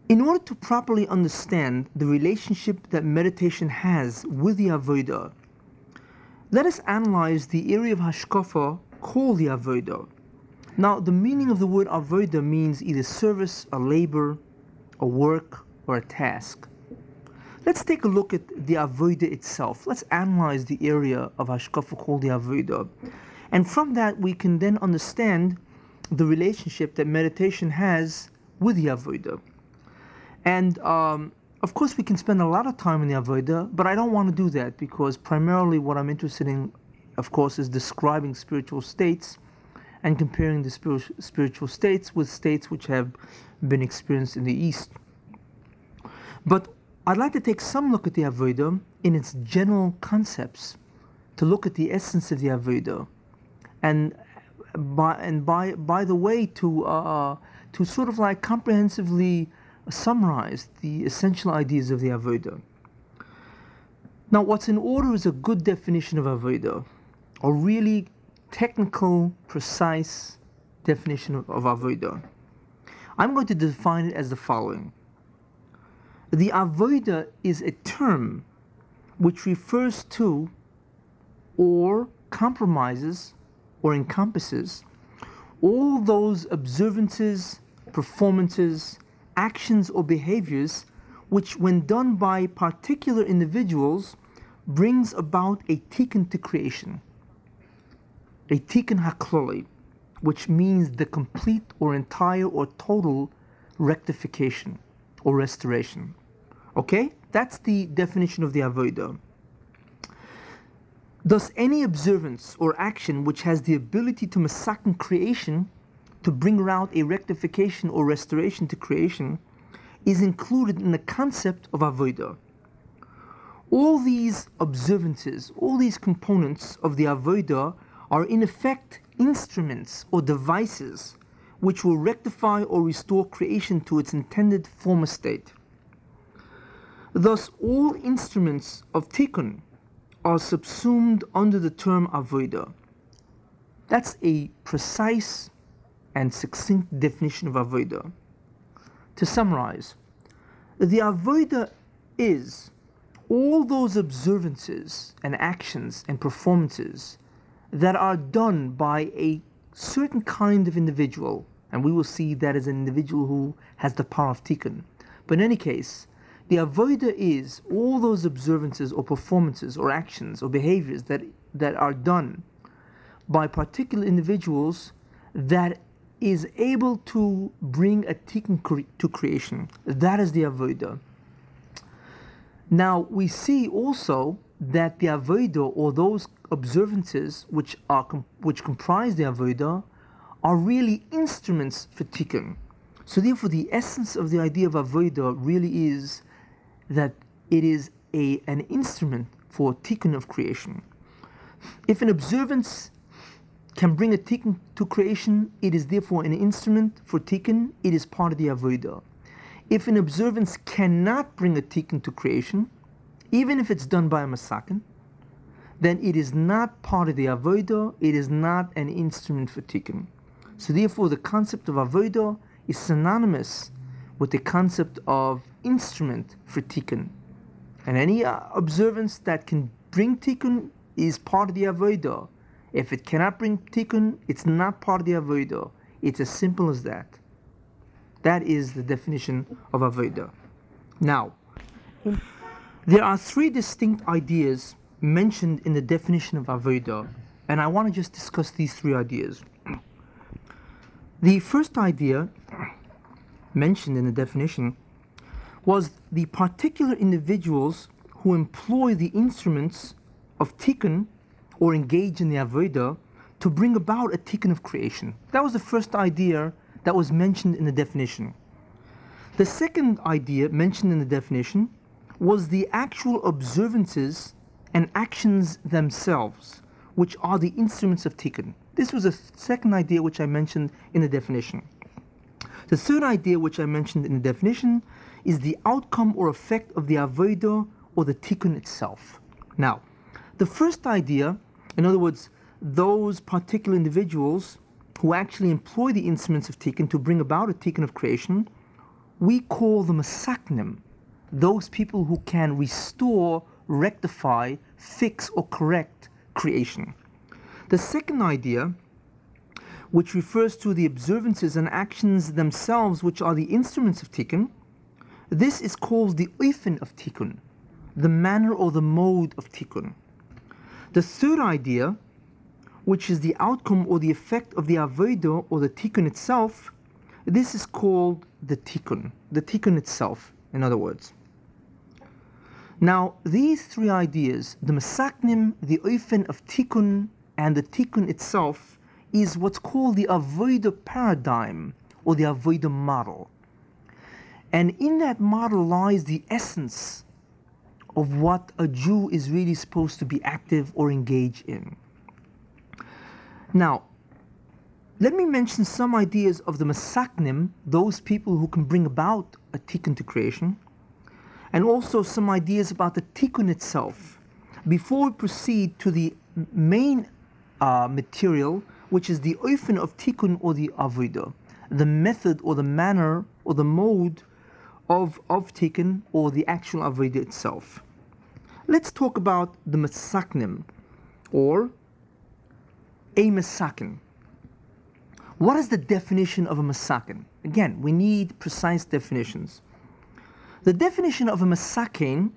[SPEAKER 1] In order to properly understand the relationship that meditation has with the avodah, let us analyze the area of hashkafa called the avodah. Now, the meaning of the word avodah means either service, a labor, a work, or a task. Let's take a look at the avodah itself. Let's analyze the area of hashkafa called the avodah. And from that, we can then understand the relationship that meditation has with the avodah. And of course, we can spend a lot of time in the avodah, but I don't want to do that because primarily what I'm interested in, of course, is describing spiritual states and comparing the spiritual states with states which have been experienced in the East. But I'd like to take some look at the avodah in its general concepts, to look at the essence of the avodah, and by the way, to sort of like comprehensively summarize the essential ideas of the avodah. Now, what's in order is a good definition of avodah, a really technical, precise definition of avodah. I'm going to define it as the following. The avodah is a term which refers to or compromises or encompasses all those observances, performances, actions or behaviors which, when done by particular individuals, brings about a tikkun to creation, a tikkun hakloli, which means the complete or entire or total rectification or restoration. Okay? That's the definition of the avodah. Thus, any observance or action which has the ability to masaken creation, to bring about a rectification or restoration to creation, is included in the concept of avodah. All these observances, all these components of the avodah are in effect instruments or devices which will rectify or restore creation to its intended former state. Thus, all instruments of tikkun are subsumed under the term avodah. That's a precise and succinct definition of avodah. To summarize, the avodah is all those observances and actions and performances that are done by a certain kind of individual, and we will see that as an individual who has the power of tikkun. But in any case, the avodah is all those observances or performances or actions or behaviors that are done by particular individuals that is able to bring a tikkun to creation. That is the avodah. Now, we see also that the avodah, or those observances which comprise the avodah, are really instruments for tikkun. So therefore, the essence of the idea of avodah really is that it is an instrument for tikkun of creation. If an observance can bring a tikkun to creation, it is therefore an instrument for tikkun. It is part of the avodah. If an observance cannot bring a tikkun to creation, even if it's done by a masakin, then it is not part of the avodah. It is not an instrument for tikkun. So therefore, the concept of avodah is synonymous with the concept of instrument for tikkun. And any observance that can bring tikkun is part of the avodah. If it cannot bring tikkun, it's not part of the avodah. It's as simple as that. That is the definition of avodah. Now, there are three distinct ideas mentioned in the definition of avodah, and I want to just discuss these three ideas. The first idea mentioned in the definition was the particular individuals who employ the instruments of tikkun or engage in the avodah to bring about a tikkun of creation. That was the first idea that was mentioned in the definition. The second idea mentioned in the definition was the actual observances and actions themselves, which are the instruments of tikkun. This was the second idea which I mentioned in the definition. The third idea which I mentioned in the definition is the outcome or effect of the avodah or the tikkun itself. Now, the first idea, in other words, those particular individuals who actually employ the instruments of tikkun to bring about a tikkun of creation, we call them masaknim, those people who can restore, rectify, fix, or correct creation. The second idea, which refers to the observances and actions themselves, which are the instruments of tikkun, this is called the oifen of tikkun, the manner or the mode of tikkun. The third idea, which is the outcome or the effect of the avodah or the tikkun itself, this is called the tikkun itself, in other words. Now, these three ideas, the masaknim, the oifen of tikkun, and the tikkun itself, is what's called the avodah paradigm or the avodah model. And in that model lies the essence of what a Jew is really supposed to be active or engage in. Now, let me mention some ideas of the masaknim, those people who can bring about a tikkun to creation, and also some ideas about the tikkun itself, before we proceed to the main material, which is the oifen of tikkun or the avodah, the method or the manner or the mode of tikkun or the actual avodah itself. Let's talk about the masaknim, or a masakin. What is the definition of a masakin? Again, we need precise definitions. The definition of a masakin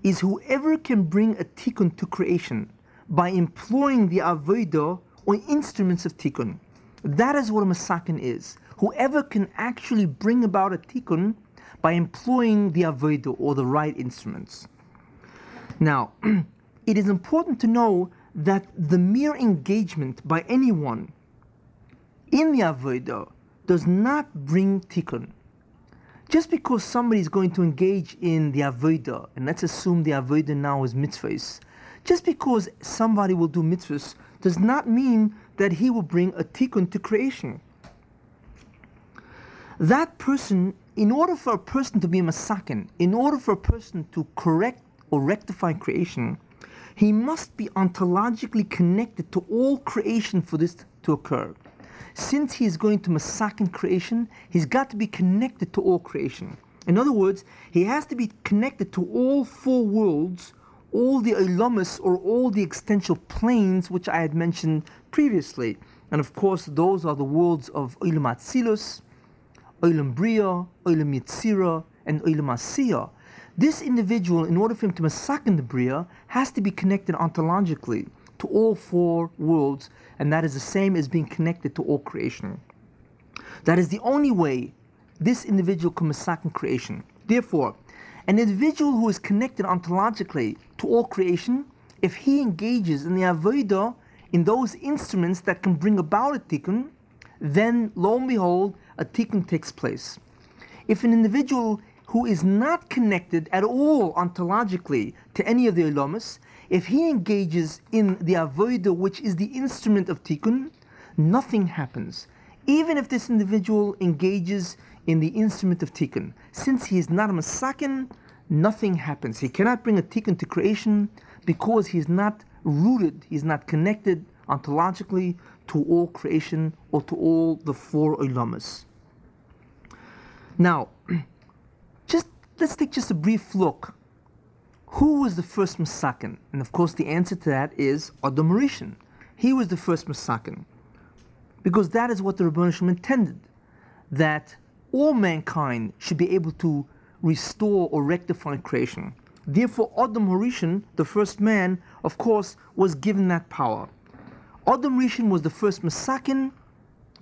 [SPEAKER 1] is whoever can bring a tikkun to creation by employing the avodah or instruments of tikkun. That is what a masakin is. Whoever can actually bring about a tikkun by employing the avodah or the right instruments. Now, it is important to know that the mere engagement by anyone in the avodah does not bring tikkun. Just because somebody is going to engage in the avodah, and let's assume the avodah now is mitzvahs, just because somebody will do mitzvahs does not mean that he will bring a tikkun to creation. That person, in order for a person to be a masakin, in order for a person to correct or rectify creation, he must be ontologically connected to all creation for this to occur. Since he is going to masakin creation, he's got to be connected to all creation. In other words, he has to be connected to all four worlds, all the olamus or all the existential planes which I had mentioned previously. And of course, those are the worlds of Olam Atzilus, Olam Bria, Olam Yetzira, and Olam Asiyah. This individual, in order for him to masakin the Bria, has to be connected ontologically to all four worlds, and that is the same as being connected to all creation. That is the only way this individual can masakin creation. Therefore, An individual who is connected ontologically to all creation, if he engages in the avodah, in those instruments that can bring about a tikkun, then lo and behold, a tikkun takes place. If an individual who is not connected at all ontologically to any of the ulamas, if he engages in the avodah, which is the instrument of tikkun, nothing happens. Even if this individual engages in the instrument of tikkun, since he is not a masakin, nothing happens. He cannot bring a tikkun to creation because he is not rooted, he is not connected ontologically to all creation or to all the four ulamas. Now, let's take just a brief look. Who was the first masakin? And of course the answer to that is Adam Rishon. He was the first masakin. Because that is what the Rebbeinu Shalom intended, that all mankind should be able to restore or rectify creation. Therefore, Adam Rishon, the first man, of course, was given that power. Adam Rishon was the first masakin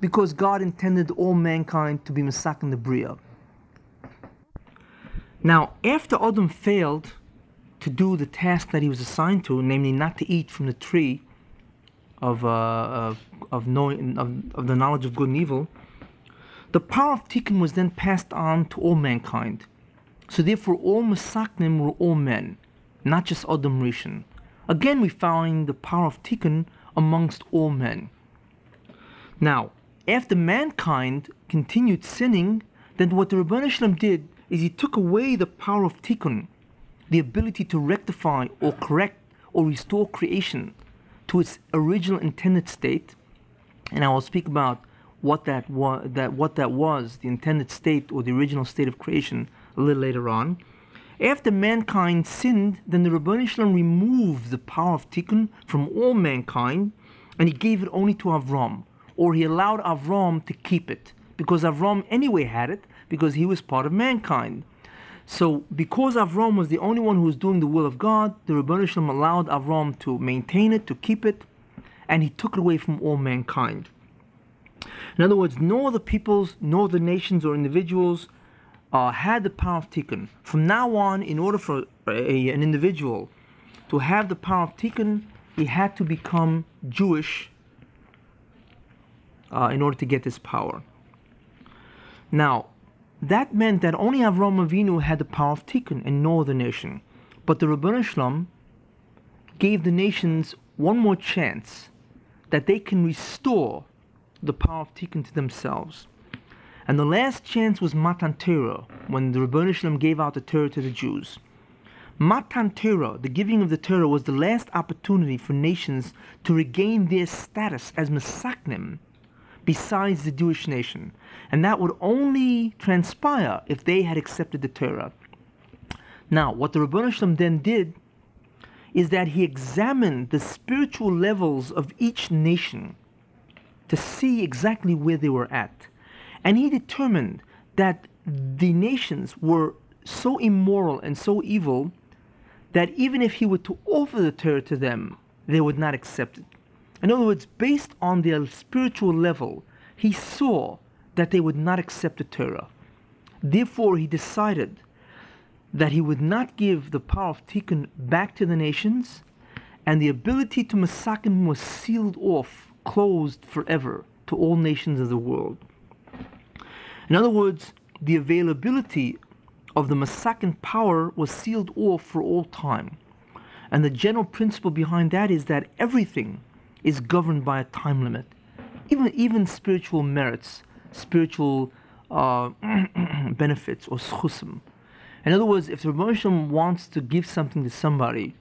[SPEAKER 1] because God intended all mankind to be masakin the Bria. Now, after Adam failed to do the task that he was assigned to, namely not to eat from the tree of the knowledge of good and evil, the power of tikkun was then passed on to all mankind. So therefore, all masaknim were all men, not just Adam Rishon. Again, we find the power of tikkun amongst all men. Now, after mankind continued sinning, then what the Rebbeinu Shalom did is he took away the power of tikkun, the ability to rectify or correct or restore creation to its original intended state. And I will speak about what that was, the intended state or the original state of creation, a little later on. After mankind sinned, then the Rebbeinu Shalom removed the power of tikkun from all mankind, and he gave it only to Avram, or he allowed Avram to keep it, because Avram anyway had it, because he was part of mankind. So because Avram was the only one who was doing the will of God, the Rebbeinu Shalom allowed Avram to maintain it, to keep it, and he took it away from all mankind. In other words, no other peoples, no other nations or individuals had the power of tikkun. From now on, in order for an individual to have the power of tikkun, he had to become Jewish in order to get this power. Now, that meant that only Avraham Avinu had the power of tikkun and no other nation. But the Rebbeinu Shalom gave the nations one more chance that they can restore the power of tikkun to themselves. And the last chance was Matan Torah, when the Rebbeinu Shalom gave out the Torah to the Jews. Matan Torah, the giving of the Torah, was the last opportunity for nations to regain their status as Mesaknim besides the Jewish nation. And that would only transpire if they had accepted the Torah. Now, what the Rebbeinu Shalom then did is that he examined the spiritual levels of each nation to see exactly where they were at. And he determined that the nations were so immoral and so evil that even if he were to offer the Torah to them, they would not accept it. In other words, based on their spiritual level, he saw that they would not accept the Torah. Therefore, he decided that he would not give the power of tikkun back to the nations, and the ability to masakin was sealed off, closed forever to all nations of the world. In other words, the availability of the masakin power was sealed off for all time. And the general principle behind that is that everything is governed by a time limit. Even spiritual merits, spiritual benefits or schusim. In other words, if the Rebbeinu Shalom wants to give something to somebody,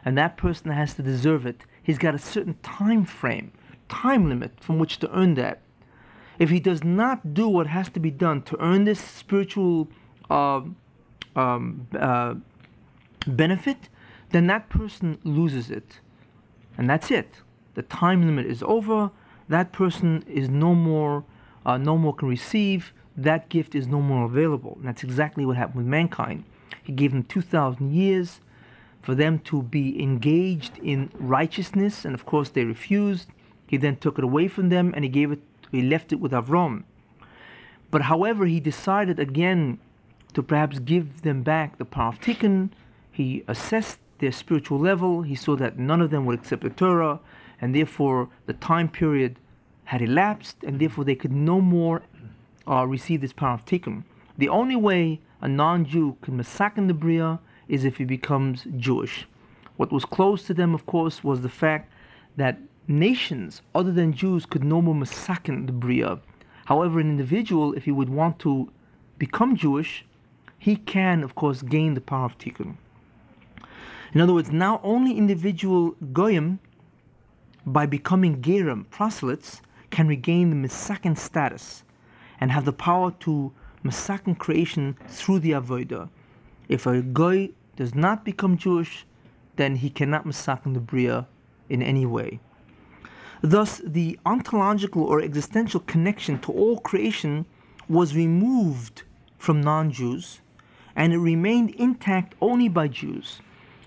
[SPEAKER 1] and that person has to deserve it, he's got a certain time frame, time limit from which to earn that. If he does not do what has to be done to earn this spiritual benefit, then that person loses it. And that's it. The time limit is over. That person is no more can receive. That gift is no more available. And that's exactly what happened with mankind. He gave them 2,000 years for them to be engaged in righteousness, and of course they refused. He then took it away from them, and he left it with Avram. But however, he decided again to perhaps give them back the power of Tikkun. He assessed their spiritual level. He saw that none of them would accept the Torah, and therefore the time period had elapsed, and therefore they could no more receive this power of Tikkun. The only way a non-Jew can masakin the Bria is if he becomes Jewish. What was close to them, of course, was the fact that nations other than Jews could no more masakin the Bria. However, an individual, if he would want to become Jewish, he can, of course, gain the power of Tikkun. In other words, now only individual Goyim, by becoming Gerim, proselytes, can regain the Masakin status and have the power to Masakin creation through the Avodah. If a Goy does not become Jewish, then he cannot Masakin the Bria in any way. Thus, the ontological or existential connection to all creation was removed from non-Jews, and it remained intact only by Jews.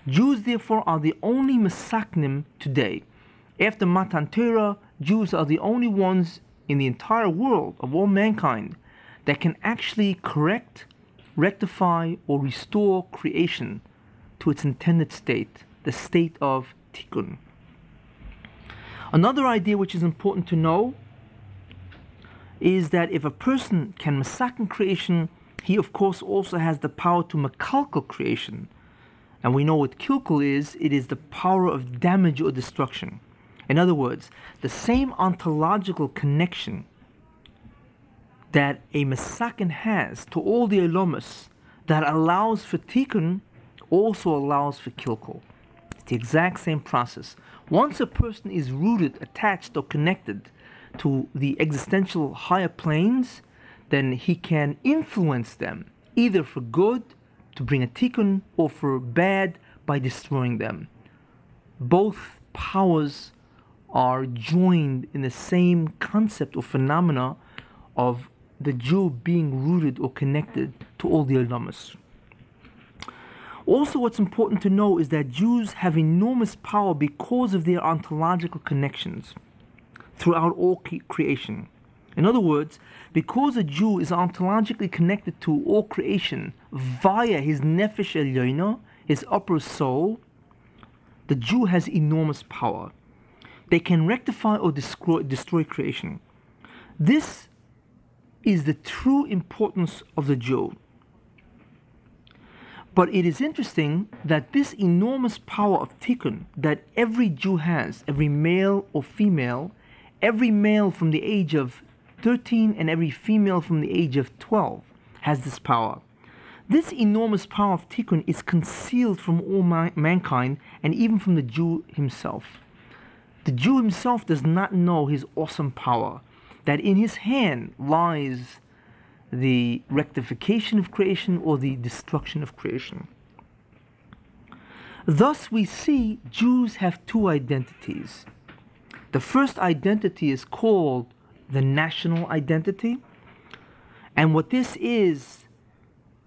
[SPEAKER 1] Jews, therefore, are the only Masaknim today. After Matan Torah, Jews are the only ones in the entire world of all mankind that can actually correct, rectify, or restore creation to its intended state, the state of Tikkun. Another idea which is important to know is that if a person can masakin creation, he of course also has the power to makalkal creation. And we know what kilkul is. It is the power of damage or destruction. In other words, the same ontological connection that a masakin has to all the olomus that allows for tikkun also allows for kilkul. It's the exact same process. Once a person is rooted, attached, or connected to the existential higher planes, then he can influence them, either for good, to bring a tikkun, or for bad, by destroying them. Both powers are joined in the same concept or phenomena of the Jew being rooted or connected to all the Olamas. Also, what's important to know is that Jews have enormous power because of their ontological connections throughout all creation. In other words, because a Jew is ontologically connected to all creation via his nefesh elyono, his upper soul, the Jew has enormous power. They can rectify or destroy creation. This is the true importance of the Jew. But it is interesting that this enormous power of tikkun that every Jew has, every male or female, every male from the age of 13 and every female from the age of 12 has this power. This enormous power of tikkun is concealed from all mankind and even from the Jew himself. The Jew himself does not know his awesome power, that in his hand lies the rectification of creation or the destruction of creation. Thus we see Jews have two identities. The first identity is called the national identity, and what this is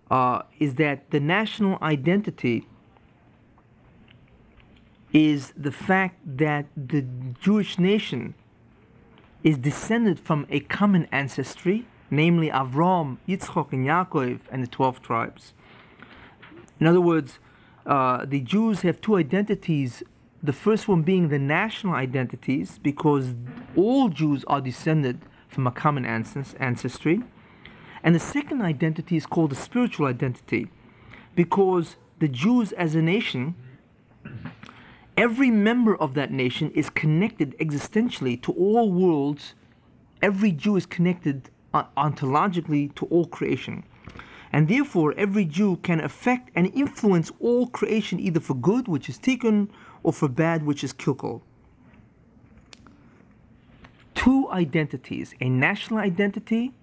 [SPEAKER 1] that the national identity is the fact that the Jewish nation is descended from a common ancestry, namely Avram, Yitzchok, and Yaakov, and the 12 tribes. In other words, the Jews have two identities, the first one being the national identities, because all Jews are descended from a common ancestry. And the second identity is called the spiritual identity, because the Jews as a nation, every member of that nation is connected existentially to all worlds. Every Jew is connected ontologically to all creation. And therefore, every Jew can affect and influence all creation either for good, which is tikkun, or for bad, which is kilkul. Two identities, a national identity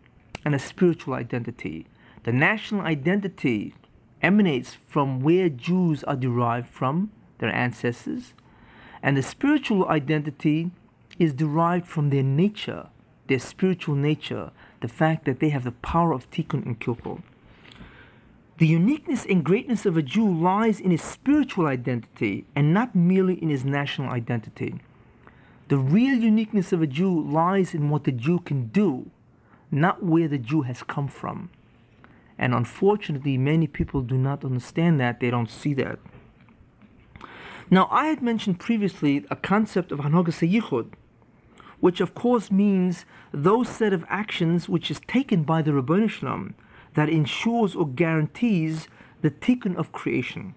[SPEAKER 1] and a spiritual identity. The national identity emanates from where Jews are derived from, their ancestors, and the spiritual identity is derived from their nature, their spiritual nature, the fact that they have the power of tikkun and kilkul. The uniqueness and greatness of a Jew lies in his spiritual identity and not merely in his national identity. The real uniqueness of a Jew lies in what the Jew can do, not where the Jew has come from. And unfortunately, many people do not understand that, they don't see that. Now, I had mentioned previously a concept of Hanhagas HaYichud, which of course means those set of actions which is taken by the Ribbono Shel Olam that ensures or guarantees the tikkun of creation.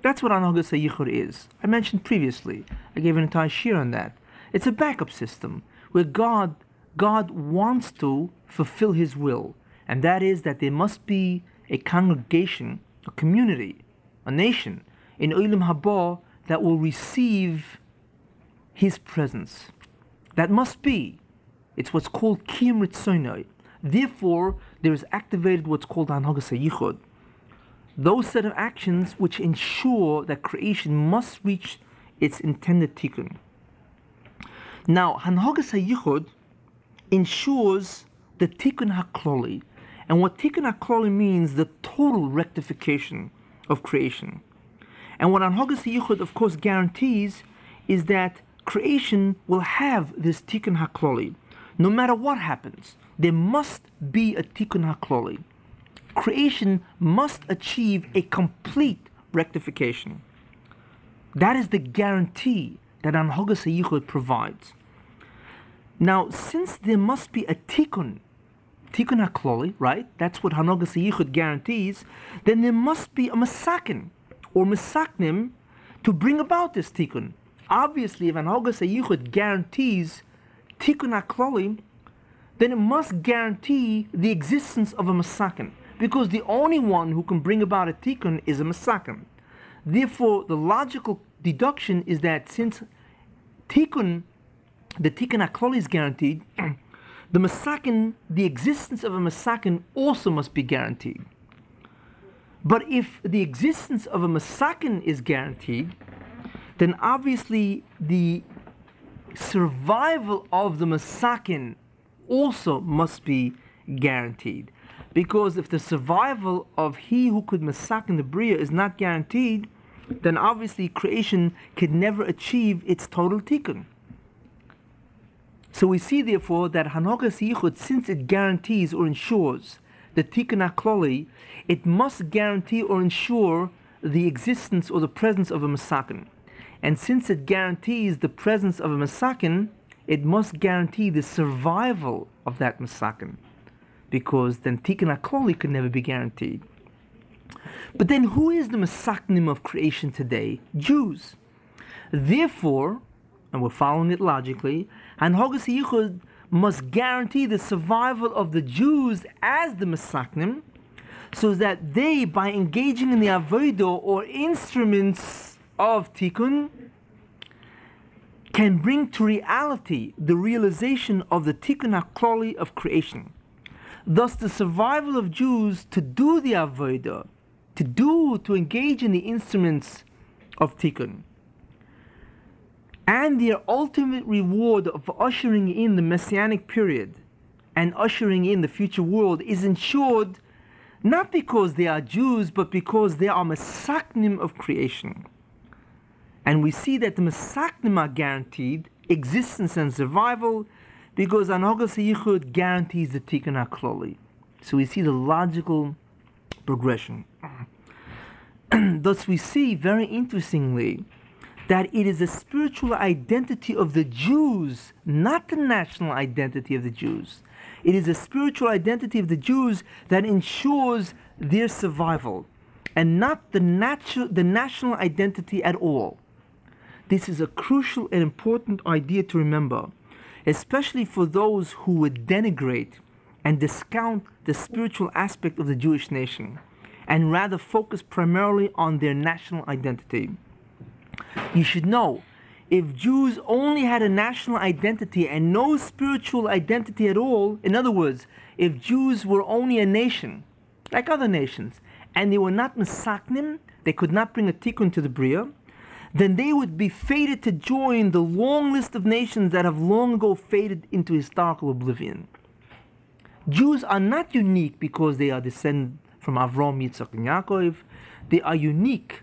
[SPEAKER 1] That's what Hanhagas HaYichud is. I mentioned previously. I gave an entire shir on that. It's a backup system where God wants to fulfill His will, and that is that there must be a congregation, a community, a nation in Olam Haba that will receive His presence. That must be. It's what's called Kiyum Ritzonai. Therefore, there is activated what's called Hanhagas HaYichud. Those set of actions which ensure that creation must reach its intended tikkun. Now, Hanhagas HaYichud ensures the tikkun hakloli. And what tikkun hakloli means, the total rectification of creation. And what Hanhagas HaYichud, of course, guarantees is that creation will have this tikkun hakloli. No matter what happens, there must be a tikkun hakloli. Creation must achieve a complete rectification. That is the guarantee that Hanhagas HaYichud provides. Now, since there must be a tikkun hakloli, right? That's what Hanhagas HaYichud guarantees. Then there must be a masakin or masaknim to bring about this tikkun. Obviously, if Hanhagas HaYichud guarantees tikkun hakloli, then it must guarantee the existence of a masakin, because the only one who can bring about a tikkun is a masakin. Therefore, the logical deduction is that since the tikkun hakloli is guaranteed, the masakin, the existence of a masakin also must be guaranteed. But if the existence of a masakin is guaranteed, then obviously the survival of the masakin also must be guaranteed. Because if the survival of he who could masakin the bria is not guaranteed, then obviously creation could never achieve its total tikkun. So we see therefore that Hanhagas HaYichud, since it guarantees or ensures the tikkun hakloli, it must guarantee or ensure the existence or the presence of a masakin. And since it guarantees the presence of a masakin, it must guarantee the survival of that masakin, because then tikkun hakloli could never be guaranteed. But then who is the masaknim of creation today? Jews. Therefore, and we're following it logically, Hanhagas HaYichud must guarantee the survival of the Jews as the masaknim, so that they, by engaging in the avodah or instruments of tikkun, can bring to reality the realization of the tikkun hakloli of creation. Thus, the survival of Jews to do the avodah, to engage in the instruments of tikkun, and their ultimate reward of ushering in the messianic period and ushering in the future world is ensured not because they are Jews, but because they are masaknim of creation. And we see that the masaknim are guaranteed existence and survival because Hanhagas HaYichud guarantees the tikkun hakloli. So we see the logical progression. Thus we see, very interestingly, that it is the spiritual identity of the Jews, not the national identity of the Jews. It is the spiritual identity of the Jews that ensures their survival, and not the national identity at all. This is a crucial and important idea to remember, especially for those who would denigrate and discount the spiritual aspect of the Jewish nation, and rather focus primarily on their national identity. You should know, if Jews only had a national identity and no spiritual identity at all, in other words, if Jews were only a nation, like other nations, and they were not masaknim, they could not bring a tikkun to the bria, then they would be fated to join the long list of nations that have long ago faded into historical oblivion. Jews are not unique because they are descended from Avram, Yitzchak, and Yaakov. They are unique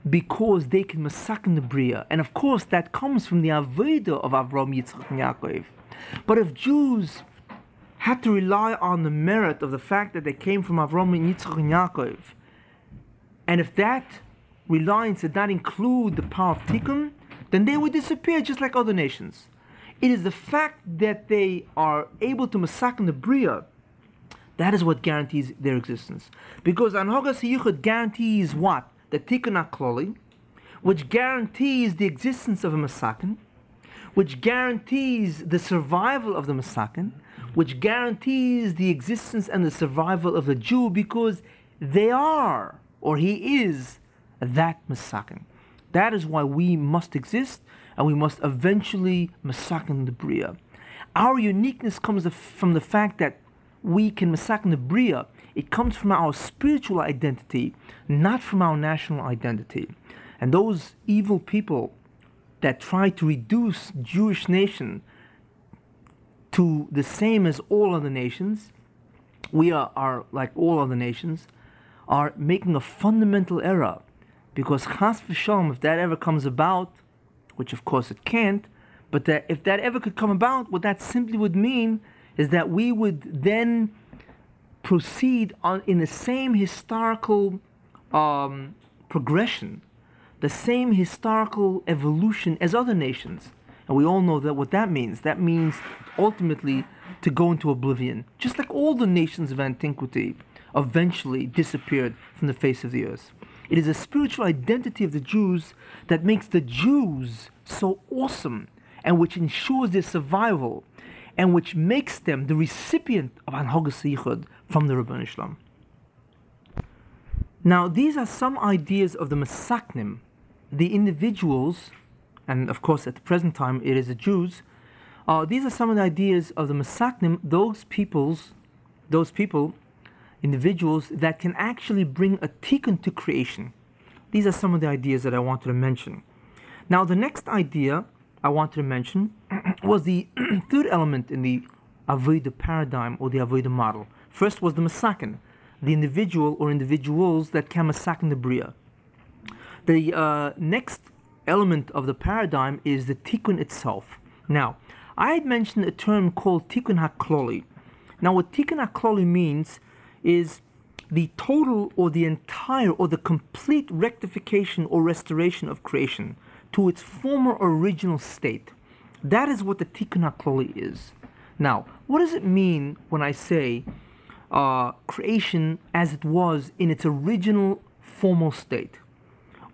[SPEAKER 1] because they can masakin the bria, and of course that comes from the avodah of Avram, Yitzchak, and Yaakov. But if Jews had to rely on the merit of the fact that they came from Avram and Yitzchak and Yaakov. And if that reliance did not include the power of Tikkun, then they would disappear just like other nations. It is the fact that they are able to masaken the Bria that is what guarantees their existence. Because Anhogas Yichud guarantees what? The Tikkun HaKloli, which guarantees the existence of a masaken, which guarantees the survival of the masaken, which guarantees the existence and the survival of the Jew, because they are, or he is, that masaken. That is why we must exist, and we must eventually masaken the Bria. Our uniqueness comes from the fact that we can masaken the Bria. It comes from our spiritual identity, not from our national identity. And those evil people that try to reduce Jewish nation to the same as all other nations, we are like all other nations, are making a fundamental error. Because chas v'shalom, if that ever comes about, which of course it can't, but that if that ever could come about, what that simply would mean is that we would then proceed on in the same historical progression, the same historical evolution as other nations. And we all know that what that means. That means ultimately to go into oblivion. Just like all the nations of antiquity eventually disappeared from the face of the earth. It is a spiritual identity of the Jews that makes the Jews so awesome and which ensures their survival and which makes them the recipient of Anhogas Yichud from the Rebbeinu Shalom. Now, these are some ideas of the Masaknim, the individuals, and of course at the present time it is the Jews. These are some of the ideas of the Masaknim, those people, individuals that can actually bring a tikkun to creation. These are some of the ideas that I wanted to mention. Now, the next idea I wanted to mention was the third element in the Avodah paradigm or the Avodah model. First was the Masaken, the individual or individuals that can Masaken the Bria. The next element of the paradigm is the Tikkun itself. Now, I had mentioned a term called Tikkun HaKloli. Now, what Tikkun HaKloli means is the total or the entire or the complete rectification or restoration of creation to its former original state. That is what the Tikkun HaKloli is. Now, what does it mean when I say creation as it was in its original formal state?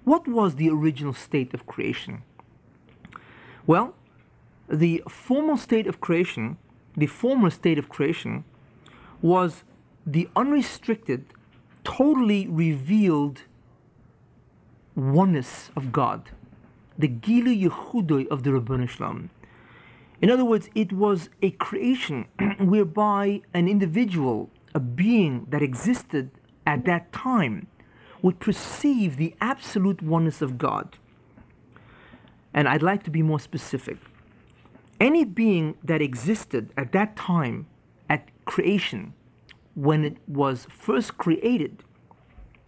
[SPEAKER 1] What was the original state of creation? Well, the formal state of creation, the former state of creation, was the unrestricted, totally revealed oneness of God, the Gilu Yechudoi of the Rebbeinu Shalom. In other words, it was a creation whereby an individual, a being that existed at that time, would perceive the absolute oneness of God. And I'd like to be more specific. Any being that existed at that time, at creation, when it was first created,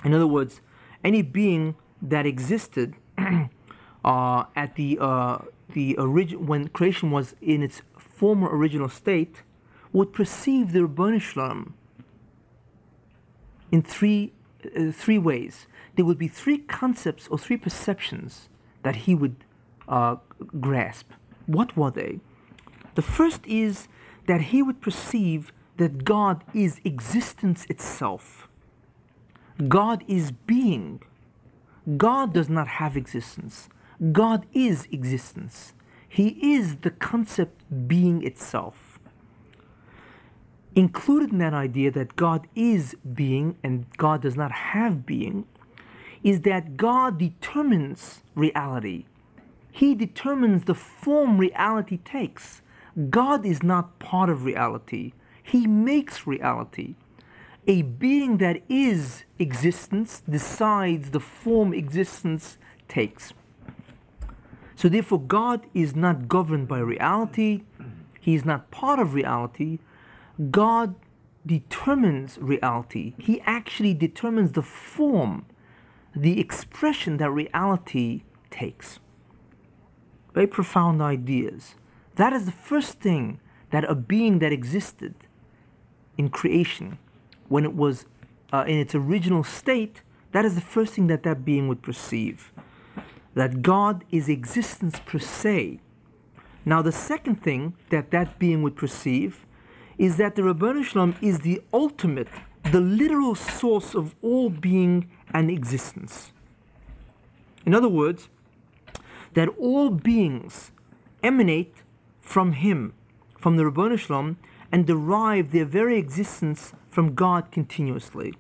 [SPEAKER 1] in other words, any being that existed at the when creation was in its former original state, would perceive the Rebbeinu Shalom in three ways. There would be three concepts or three perceptions that he would grasp. What were they? The first is that he would perceive that God is existence itself. God is being. God does not have existence. God is existence. He is the concept being itself. Included in that idea that God is being and God does not have being is that God determines reality. He determines the form reality takes. God is not part of reality. He makes reality. A being that is existence decides the form existence takes. So therefore, God is not governed by reality. He is not part of reality. God determines reality. He actually determines the form, the expression that reality takes. Very profound ideas. That is the first thing that a being that existed in creation, when it was in its original state, that is the first thing that that being would perceive. That God is existence per se. Now the second thing that that being would perceive is that the Ribono Shel Olam is the ultimate, the literal source of all being and existence. In other words, that all beings emanate from Him, from the Ribono Shel Olam, and derive their very existence from God continuously.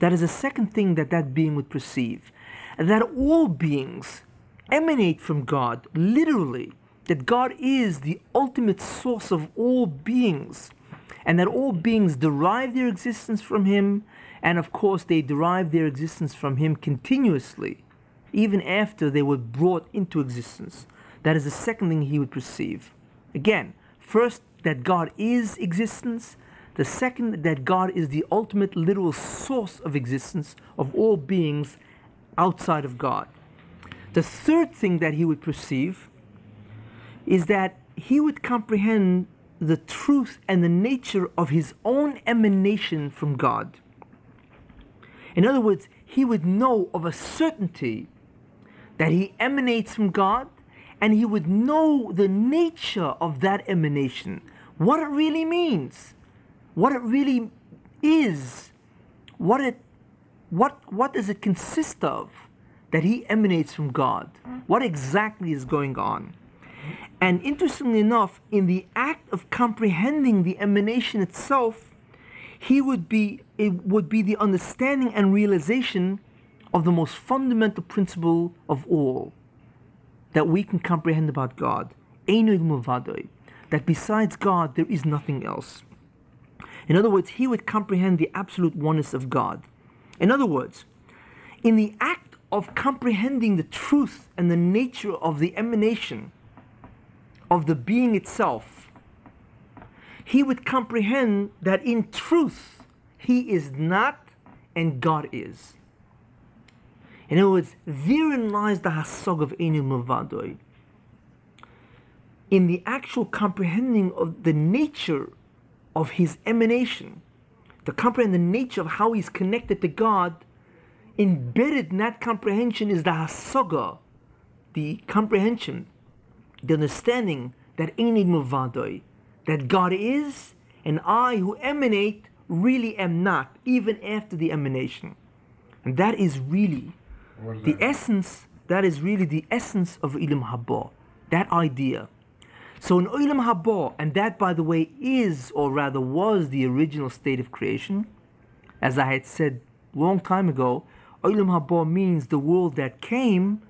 [SPEAKER 1] That is the second thing that that being would perceive. That all beings emanate from God, literally, that God is the ultimate source of all beings, and that all beings derive their existence from Him, and of course they derive their existence from Him continuously, even after they were brought into existence. That is the second thing he would perceive. Again, first, that God is existence. The second, that God is the ultimate literal source of existence of all beings outside of God. The third thing that he would perceive is that he would comprehend the truth and the nature of his own emanation from God. In other words, he would know of a certainty that he emanates from God, and he would know the nature of that emanation, what it really means, what it really is, what does it consist of that he emanates from God, what exactly is going on. And interestingly enough, in the act of comprehending the emanation itself, it would be the understanding and realization of the most fundamental principle of all that we can comprehend about God, that besides God there is nothing else. In other words, he would comprehend the absolute oneness of God. In other words, in the act of comprehending the truth and the nature of the emanation of the being itself, he would comprehend that in truth he is not and God is. In other words, therein lies the hasog of Einu Milvadoi. In the actual comprehending of the nature of his emanation, to comprehend the nature of how he's connected to God, embedded in that comprehension is the hasoga, the comprehension, the understanding that Einu Milvadoi, that God is, and I who emanate really am not, even after the emanation. And that is really the essence, that is really the essence of Olam Haba, that idea. So in Olam Haba, and that by the way is, or rather was, the original state of creation, as I had said a long time ago, Olam Haba means the world that came,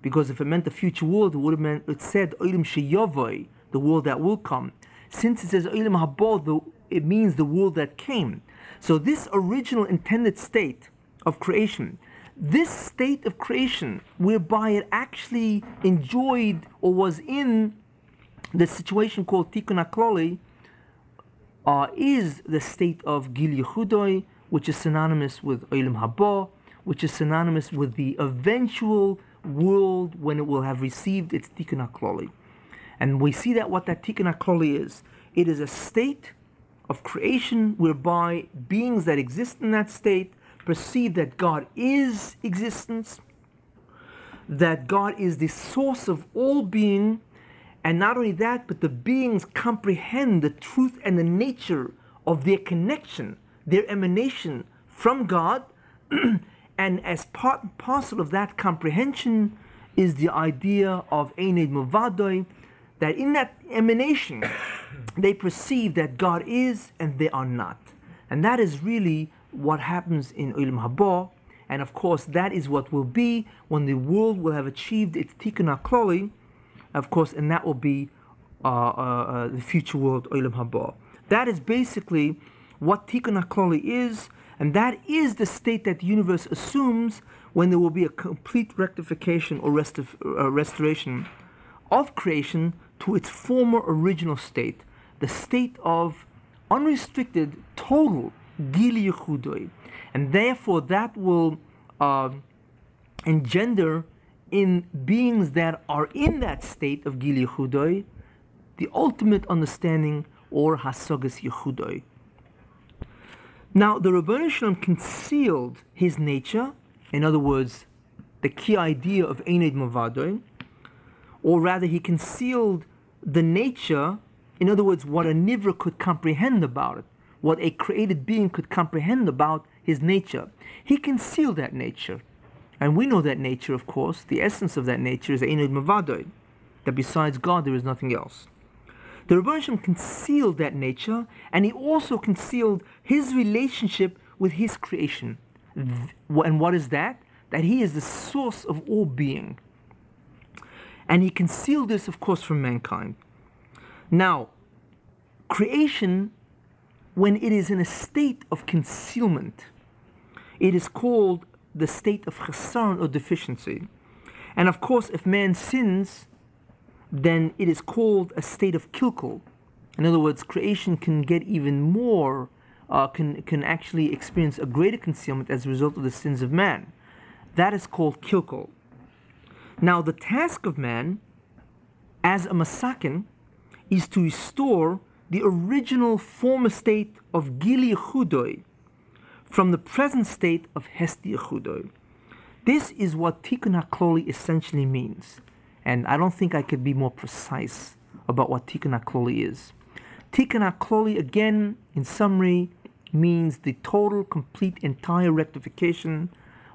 [SPEAKER 1] because if it meant the future world, it would have meant, it said Olam Sheyavoi, the world that will come. Since it says Olam Haba, it means the world that came. So this original intended state of creation, this state of creation whereby it actually enjoyed or was in the situation called Tikkun HaKloli, is the state of Gil Yechudoi, which is synonymous with Olam Haba, which is synonymous with the eventual world when it will have received its Tikkun HaKloli. And we see that what that Tikkun HaKloli is. It is a state of creation whereby beings that exist in that state perceive that God is existence, that God is the source of all being, and not only that, but the beings comprehend the truth and the nature of their connection, their emanation from God, and as part and parcel of that comprehension is the idea of Einu Milvadoi, that in that emanation they perceive that God is and they are not. And that is really what happens in Olam Haba, and of course that is what will be when the world will have achieved its Tikkun HaKloli, of course, and that will be the future world, Olam Haba. That is basically what Tikkun HaKloli is, and that is the state that the universe assumes when there will be a complete rectification or restoration of creation to its former original state, the state of unrestricted, total Gil Yechudoi. And therefore that will engender in beings that are in that state of Gil Yechudoi the ultimate understanding or Hasogas Yechudoi. Now, the Rebbeinu Shalom concealed his nature, in other words, the key idea of Eined Mavadoy, or rather, he concealed the nature, in other words, what a Nivra could comprehend about it, what a created being could comprehend about his nature. He concealed that nature. And we know that nature, of course, the essence of that nature is Eined Mavadoy, that besides God there is nothing else. The Rebbeinu Shalom concealed that nature, and he also concealed his relationship with his creation. And what is that? That he is the source of all being. And he concealed this, of course, from mankind. Now, creation, when it is in a state of concealment, it is called the state of chesron, or deficiency. And of course, if man sins, then it is called a state of kilkul. In other words, creation can get even more, can actually experience a greater concealment as a result of the sins of man. That is called kilkul. Now, the task of man, as a masakin, is to restore the original former state of gili yechudoy from the present state of hesti yechudoy. This is what tikkun hakloli essentially means. And I don't think I could be more precise about what tikkun hakloli is. Tikkun hakloli, again, in summary, means the total, complete, entire rectification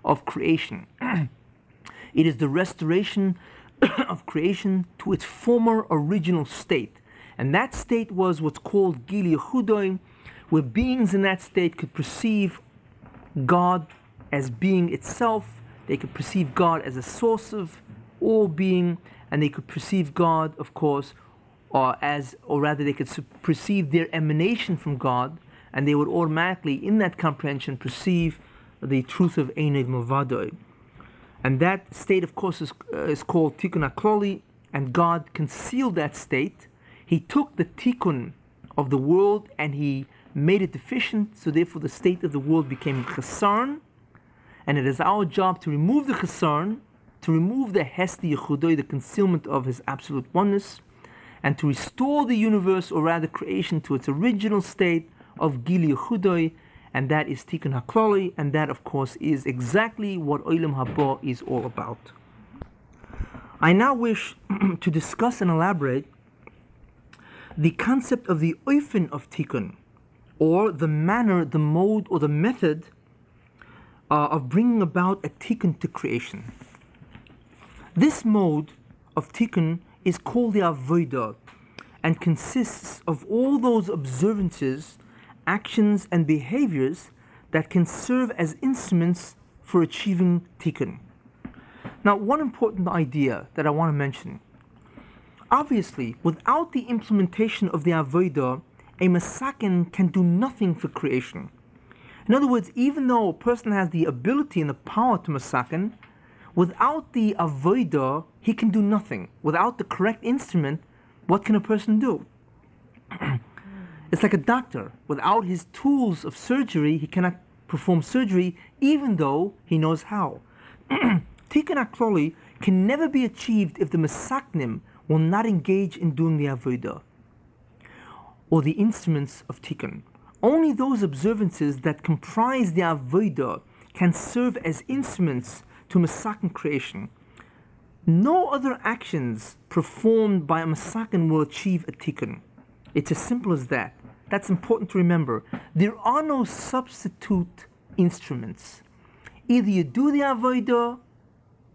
[SPEAKER 1] of creation. It is the restoration of creation to its former original state. And that state was what's called gili yechudoy, where beings in that state could perceive God as being itself. They could perceive God as a source of all being, and they could perceive God, of course, or rather they could perceive their emanation from God, and they would automatically, in that comprehension, perceive the truth of Eined Mavadoy. And that state, of course, is called tikkun hakloli, and God concealed that state. He took the tikkun of the world and he made it deficient, so therefore the state of the world became chesron, and it is our job to remove the chesron, to remove the hesti yechudoy, the concealment of his absolute oneness, and to restore the universe, or rather creation, to its original state of gili yechudoy, and that is tikkun hakloli, and that, of course, is exactly what olam haba is all about. I now wish to discuss and elaborate the concept of the oifen of tikkun, or the manner, the mode, or the method of bringing about a tikkun to creation. This mode of tikkun is called the avodah, and consists of all those observances, actions, and behaviors that can serve as instruments for achieving tikkun. Now, one important idea that I want to mention. Obviously, without the implementation of the avodah, a masakin can do nothing for creation. In other words, even though a person has the ability and the power to masakin, without the avodah, he can do nothing. Without the correct instrument, what can a person do? It's like a doctor. Without his tools of surgery, he cannot perform surgery, even though he knows how. Tikkun hakloli can never be achieved if the masaknim will not engage in doing the avodah, or the instruments of tikkun. Only those observances that comprise the avodah can serve as instruments to masakin creation. No other actions performed by a masakin will achieve a tikkun. It's as simple as that. That's important to remember. There are no substitute instruments. Either you do the avodah,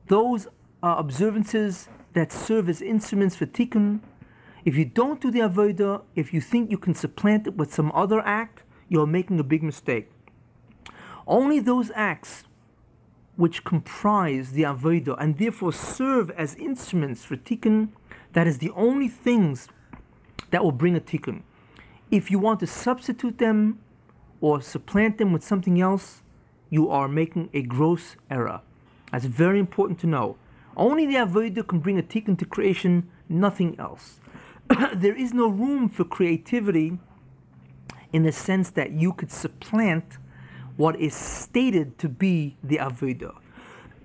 [SPEAKER 1] those observances that serve as instruments for tikkun. If you don't do the avodah, if you think you can supplant it with some other act, you're making a big mistake. Only those acts which comprise the avodah and therefore serve as instruments for tikkun, that is the only things that will bring a tikkun. If you want to substitute them or supplant them with something else, you are making a gross error. That's very important to know. Only the avodah can bring a tikkun to creation, nothing else. There is no room for creativity in the sense that you could supplant what is stated to be the avodah.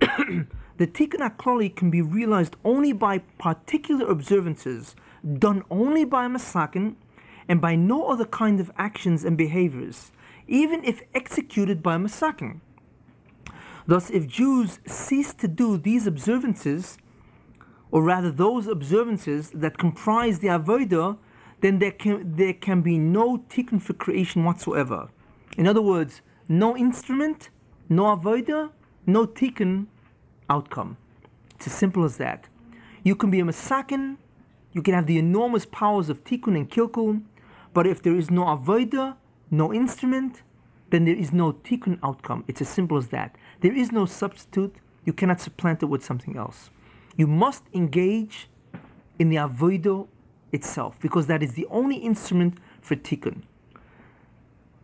[SPEAKER 1] The tikkun hakloli can be realized only by particular observances done only by a masakin and by no other kind of actions and behaviors. even if executed by a Masakin. Thus, if Jews cease to do these observances, or rather those observances that comprise the Avodah, then there can be no tikkun for creation whatsoever. In other words, no instrument, no Avodah, no tikkun outcome. It's as simple as that. You can be a Masakin, you can have the enormous powers of tikkun and kilkul, but if there is no Avodah, no instrument, then there is no tikkun outcome. It's as simple as that. There is no substitute. You cannot supplant it with something else. You must engage in the avodah itself, because that is the only instrument for tikkun.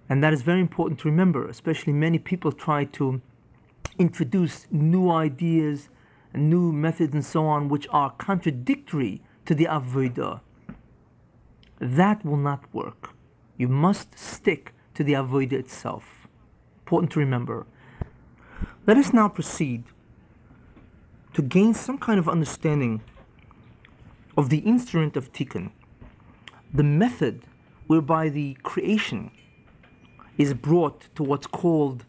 [SPEAKER 1] And that is very important to remember, especially many people try to introduce new ideas and new methods and so on, which are contradictory to the avodah. That will not work. You must stick to the avodah itself. Important to remember. Let us now proceed to gain some kind of understanding of the instrument of tikkun, the method whereby the creation is brought to what's called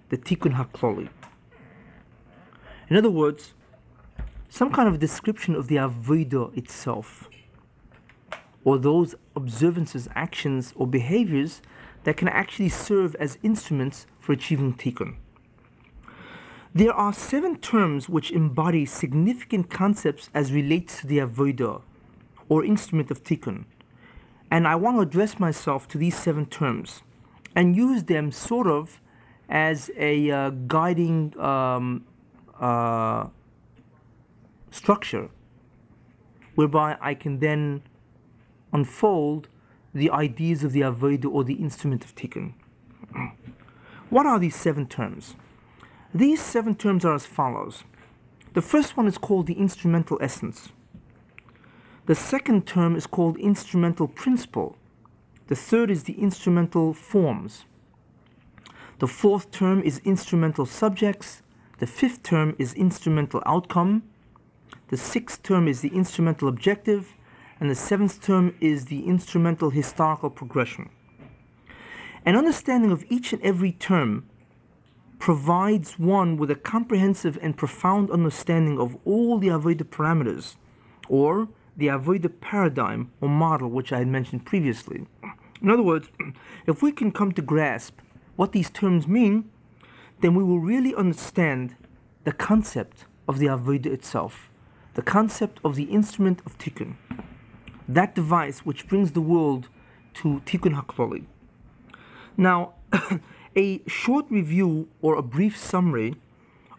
[SPEAKER 1] the tikkun haklali. In other words, some kind of description of the avodah itself, or those observances, actions, or behaviors that can actually serve as instruments for achieving tikkun. There are 7 terms which embody significant concepts as relates to the avodah, or instrument of tikkun. And I want to address myself to these 7 terms and use them sort of as a guiding structure, whereby I can then unfold the ideas of the avodah, or the instrument of tikkun. What are these 7 terms? These 7 terms are as follows. The first one is called the instrumental essence. The second term is called instrumental principle. The third is the instrumental forms. The fourth term is instrumental subjects. The fifth term is instrumental outcome. The sixth term is the instrumental objective. And the seventh term is the instrumental historical progression. An understanding of each and every term provides one with a comprehensive and profound understanding of all the avodah parameters, or the avodah paradigm or model, which I had mentioned previously. In other words, if we can come to grasp what these terms mean, then we will really understand the concept of the avodah itself, the concept of the instrument of tikkun, that device which brings the world to tikkun haklali. Now, a short review or a brief summary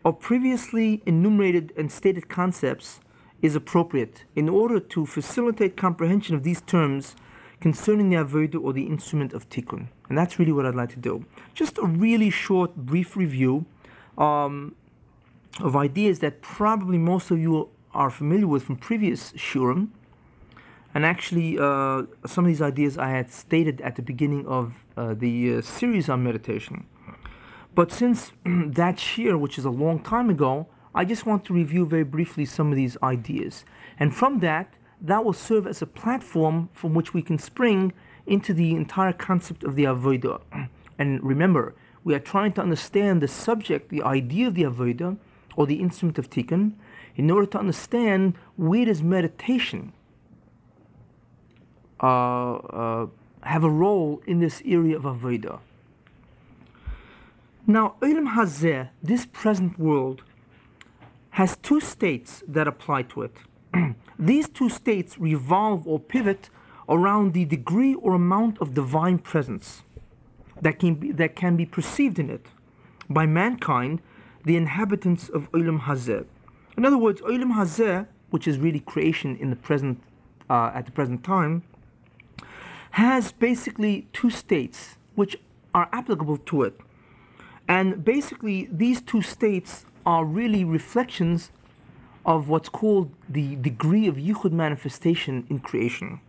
[SPEAKER 1] of previously enumerated and stated concepts is appropriate in order to facilitate comprehension of these terms concerning the avodah, or the instrument of tikkun. And that's really what I'd like to do. Just a really short, brief review of ideas that probably most of you are familiar with from previous shurim. And actually, some of these ideas I had stated at the beginning of the series on meditation. But since that shir, which is a long time ago, I just want to review very briefly some of these ideas. And from that will serve as a platform from which we can spring into the entire concept of the avodah. And remember, we are trying to understand the subject, the idea of the avodah, or the instrument of tikkun, in order to understand where does meditation have a role in this area of avodah. Now, Olam Hazeh, this present world, has 2 states that apply to it. These 2 states revolve or pivot around the degree or amount of divine presence that can be perceived in it by mankind, the inhabitants of Olam Hazeh. In other words, Olam Hazeh, which is really creation in the present, at the present time, has basically 2 states which are applicable to it. And basically, these 2 states are really reflections of what's called the degree of yichud manifestation in creation.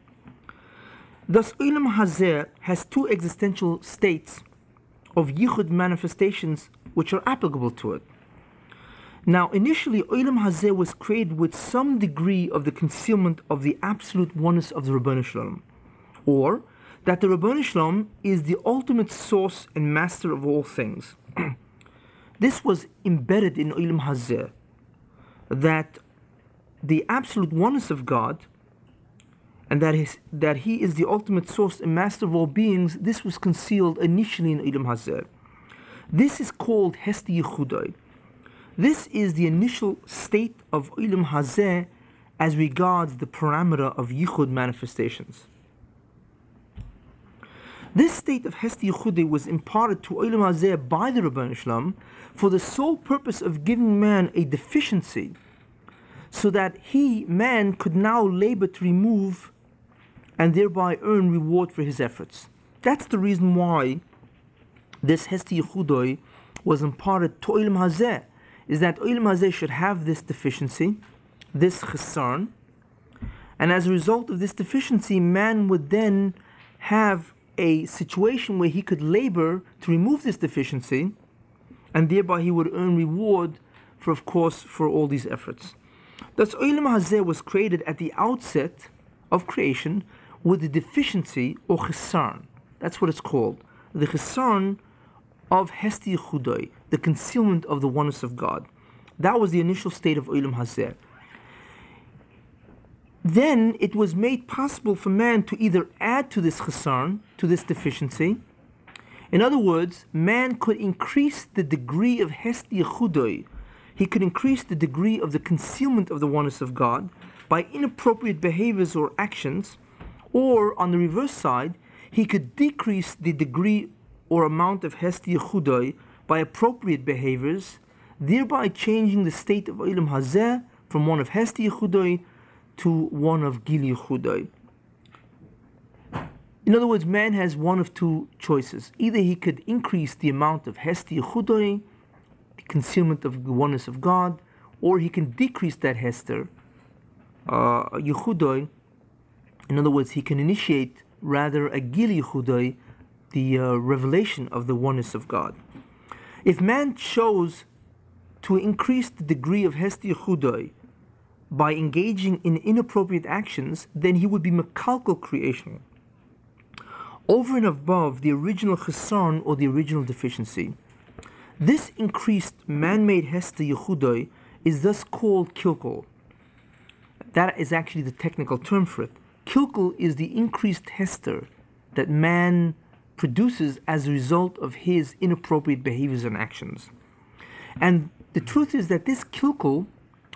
[SPEAKER 1] Thus, Olam Hazeh has 2 existential states of yichud manifestations which are applicable to it. Now, initially, Olam Hazeh was created with some degree of the concealment of the absolute oneness of the Ribono Shel Olam, or that the Rabban Shalom is the ultimate source and master of all things. This was embedded in Olam Hazeh, that the absolute oneness of God, and that He is the ultimate source and master of all beings, this was concealed initially in Olam Hazeh. This is called Hesti Yechudai. This is the initial state of Olam Hazeh as regards the parameter of Yichud manifestations. This state of Hesti Yechudai was imparted to Olam Hazeh by the Rabban Shalom for the sole purpose of giving man a deficiency, so that man could now labor to remove and thereby earn reward for his efforts. That's the reason why this Hesti Yechudai was imparted to Olam Hazeh, is that Olam Hazeh should have this deficiency, this chesarn, and as a result of this deficiency, man would then have a situation where he could labor to remove this deficiency, and thereby he would earn reward for, of course, for all these efforts. Thus, Olam Hazeh was created at the outset of creation with the deficiency, or chesarn. That's what it's called. The chesarn of Hesti Yechudai, the concealment of the oneness of God. That was the initial state of Olam Hazeh. Then it was made possible for man to either add to this chesarn, to this deficiency. In other words, man could increase the degree of Hesti Yechudai. He could increase the degree of the concealment of the oneness of God by inappropriate behaviors or actions, or on the reverse side, he could decrease the degree or amount of Hesti Yechudai by appropriate behaviors, thereby changing the state of Olam Hazeh from one of Hesti Yechudai to one of Gili Yechudai. In other words, man has one of two choices. Either he could increase the amount of Hesti Yechudai, the concealment of the oneness of God, or he can decrease that Hester Yechudai. In other words, he can initiate rather a Gili Yechudai, the revelation of the oneness of God. If man chose to increase the degree of Hesti Yechudai by engaging in inappropriate actions, then he would be mekalkel creation, over and above the original chesarn or the original deficiency. This increased man-made Hesti Yechudai is thus called kilkel. That is actually the technical term for it. Kilkel is the increased Hester that man produces as a result of his inappropriate behaviors and actions. And the truth is that this kilkel,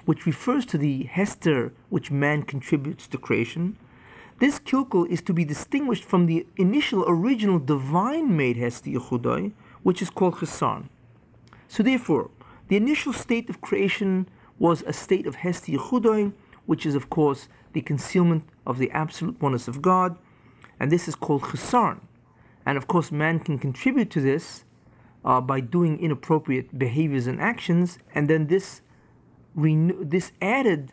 [SPEAKER 1] which refers to the Hester which man contributes to creation, this kilkel is to be distinguished from the initial original divine-made Hesti Yechudai, which is called chesarn. So therefore, the initial state of creation was a state of Hesti Yechudai, which is of course the concealment of the absolute oneness of God, and this is called chesarn. And of course, man can contribute to this by doing inappropriate behaviors and actions, and then this added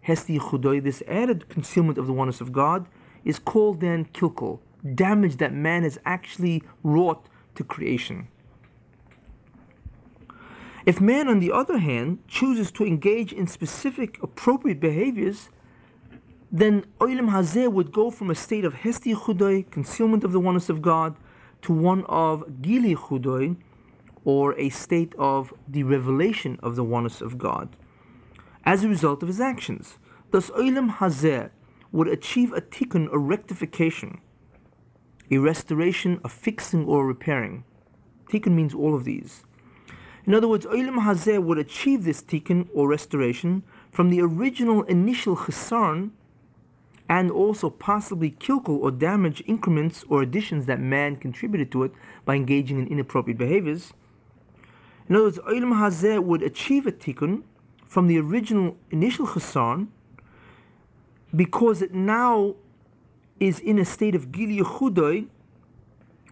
[SPEAKER 1] Hesti Yechudai, this added concealment of the oneness of God, is called then kilkel, damage that man has actually wrought to creation. If man, on the other hand, chooses to engage in specific appropriate behaviors, then Olam Hazeh would go from a state of Hesti Yechudai, concealment of the oneness of God, to one of Gili Yechudai, or a state of the revelation of the oneness of God, as a result of his actions. Thus, Olam Hazeh would achieve a tikkun, a rectification, a restoration, a fixing or repairing. Tikkun means all of these. In other words, Olam Hazeh would achieve this tikkun or restoration from the original initial chesarn, and also possibly kilkel or damage increments or additions that man contributed to it by engaging in inappropriate behaviors. In other words, Olam Hazeh would achieve a tikkun from the original initial chesarn, because it now is in a state of Gili Yechudai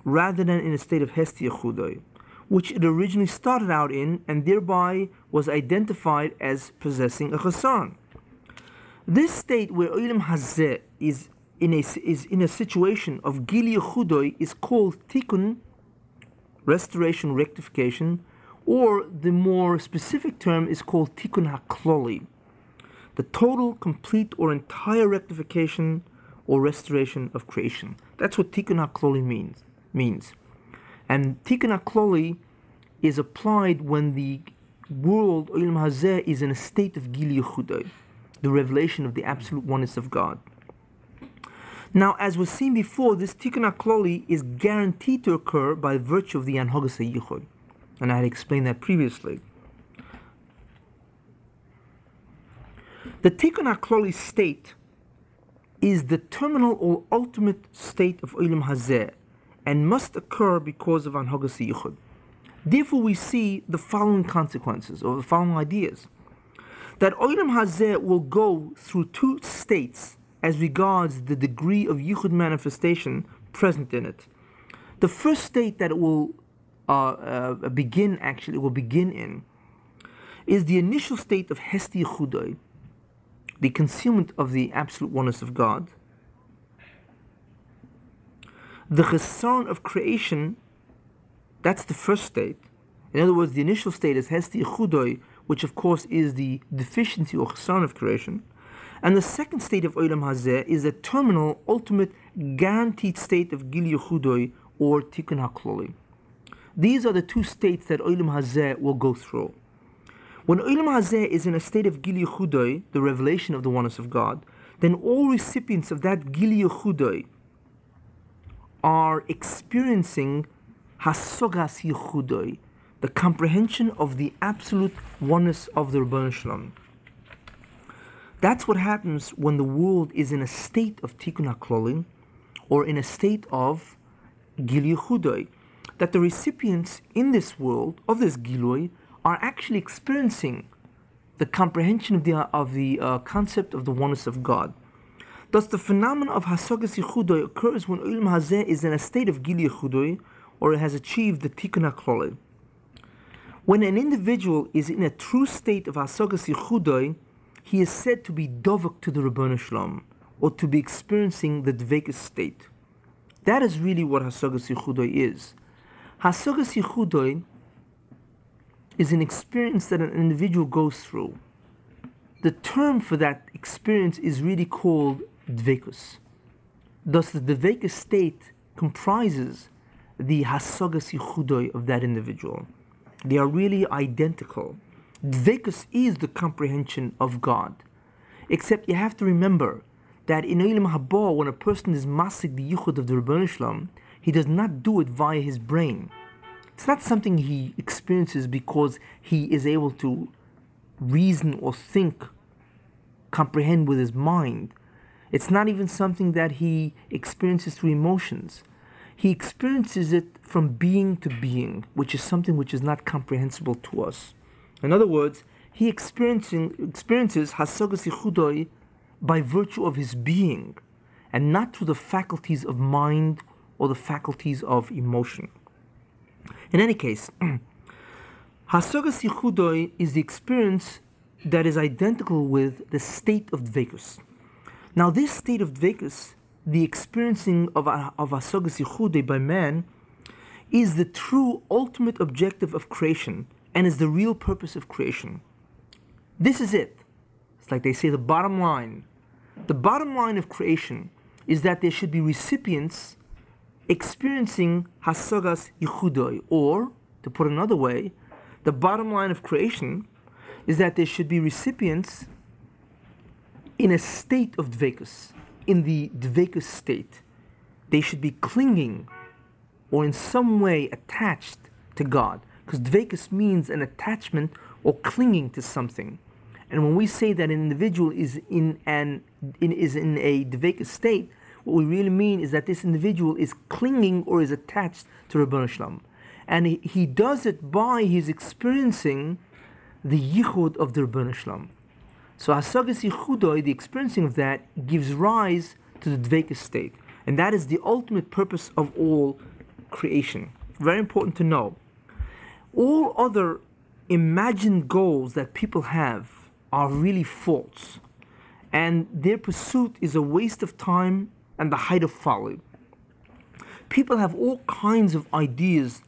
[SPEAKER 1] rather than in a state of Hesti Yechudai, which it originally started out in, and thereby was identified as possessing a chesarn. This state where Olam Hazeh is in a situation of Gili Yechudai is called tikkun, restoration, rectification, or the more specific term is called tikkun hakloli, the total, complete, or entire rectification or restoration of creation. That's what Tikkun HaKloli means. And Tikkun HaKloli is applied when the world, Olam Hazeh, is in a state of Gili Yechudai, the revelation of the absolute oneness of God. Now, as was seen before, this Tikkun HaKloli is guaranteed to occur by virtue of the Anhagas HaYichud. And I had explained that previously. The Tikkun HaKloli state is the terminal or ultimate state of Olam Hazeh and must occur because of Anhagas HaYichud. Therefore, we see the following consequences, or the following ideas. That Olam Hazeh will go through two states as regards the degree of Yichud manifestation present in it. The first state that it will begin in, is the initial state of Hesti Yechudai, the concealment of the absolute oneness of God. The Chesaron of creation, that's the first state. In other words, the initial state is Hesti Yechudai, which of course is the deficiency or Chesaron of creation. And the second state of Olam Hazeh is a terminal, ultimate, guaranteed state of Gili Yechudai or Tikkun HaKloli. These are the two states that Olam Hazeh will go through. When Olam Hazeh is in a state of Gili Yechudai, the revelation of the oneness of God, then all recipients of that Gili Yechudai are experiencing Hasogas Yechudai, the comprehension of the absolute oneness of the Rebbeinu Shalom. That's what happens when the world is in a state of Tikkun HaKloli, or in a state of Gili Yechudai, that the recipients in this world, of this Gilui, are actually experiencing the comprehension of the concept of the oneness of God. Thus, the phenomenon of Hasogas Yechudai occurs when Olam Hazeh is in a state of Gili Yechudai, or it has achieved the Tikkun HaKloli. When an individual is in a true state of Hasogas Yechudai, he is said to be dovek to the Rebbeinu Shalom, or to be experiencing the Dveikus state. That is really what Hasogas Yechudai is. Hasogas Yechudai is an experience that an individual goes through. The term for that experience is really called Dveikus. Thus, the Dveikus state comprises the Hasogas Yechudai of that individual. They are really identical. Dveikus is the comprehension of God. Except you have to remember that in Olam Haba, when a person is masig the Yichud of the Rebbeinu Shalom, he does not do it via his brain. It's not something he experiences because he is able to reason or think, comprehend with his mind. It's not even something that he experiences through emotions. He experiences it from being to being, which is something which is not comprehensible to us. In other words, he experiences Hasogas Yechudai by virtue of his being, and not through the faculties of mind or the faculties of emotion. In any case, Hasogas Yechudai is the experience that is identical with the state of Dveikus. Now, this state of Dveikus, the experiencing of Hasogas Yechudai by man, is the true ultimate objective of creation and is the real purpose of creation. This is it. It's like they say the bottom line. The bottom line of creation is that there should be recipients experiencing Hasogas Yechudai, or, to put it another way, the bottom line of creation is that there should be recipients in a state of Dveikus, in the Dveikus state. They should be clinging or in some way attached to God, because Dveikus means an attachment or clinging to something. And when we say that an individual is in a Dveikus state, what we really mean is that this individual is clinging or is attached to Rebbeinu Shalom. And he does it by his experiencing the Yichud of the Rebbeinu Shalom. So Hasogas Yechudai, the experiencing of that, gives rise to the Dveikus state. And that is the ultimate purpose of all creation. Very important to know. All other imagined goals that people have are really false. And their pursuit is a waste of time and the height of folly. People have all kinds of ideas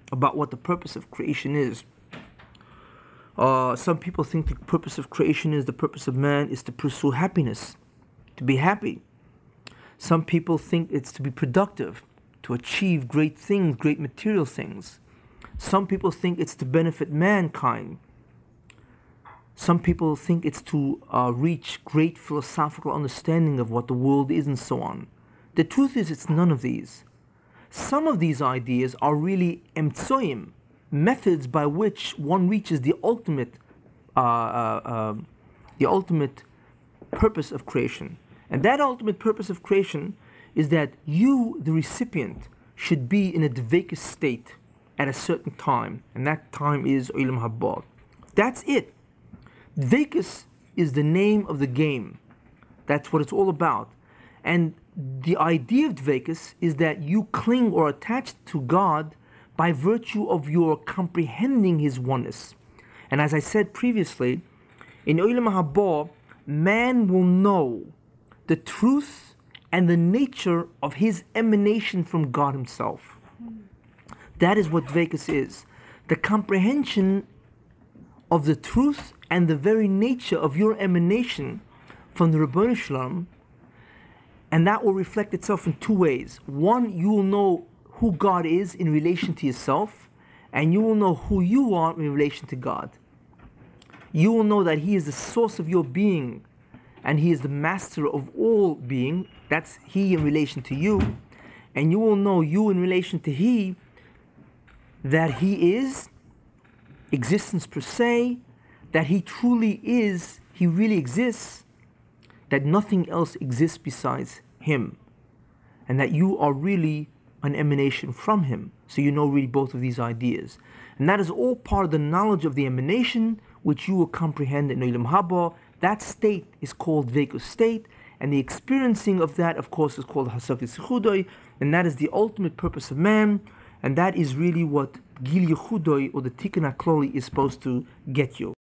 [SPEAKER 1] about what the purpose of creation is. Some people think the purpose of creation is, the purpose of man is to pursue happiness, to be happy. Some people think it's to be productive, to achieve great things, great material things. Some people think it's to benefit mankind. Some people think it's to reach great philosophical understanding of what the world is and so on. The truth is, it's none of these. Some of these ideas are really emtsoim, methods by which one reaches the ultimate purpose of creation. And that ultimate purpose of creation is that you, the recipient, should be in a dveikus state at a certain time, and that time is Olam Haba. That's it. Dveikus is the name of the game. That's what it's all about. And the idea of dveikus is that you cling or attach to God by virtue of your comprehending His oneness. And as I said previously, in Olam Haba, man will know the truth and the nature of his emanation from God Himself. That is what dveikus is. The comprehension of the truth and the very nature of your emanation from the Ribbono Shel Olam, and that will reflect itself in two ways. One, you will know who God is in relation to yourself, and you will know who you are in relation to God. You will know that He is the source of your being, and He is the master of all being. That's He in relation to you. And you will know you in relation to He, that He is existence per se, that He truly is, He really exists, that nothing else exists besides Him, and that you are really an emanation from Him. So you know really both of these ideas. And that is all part of the knowledge of the emanation, which you will comprehend in Olam Haba. That state is called dveikus state, and the experiencing of that, of course, is called Hasakis Yichudoi, and that is the ultimate purpose of man, and that is really what Gil Yichudoi, or the Tikkun HaKloli, is supposed to get you.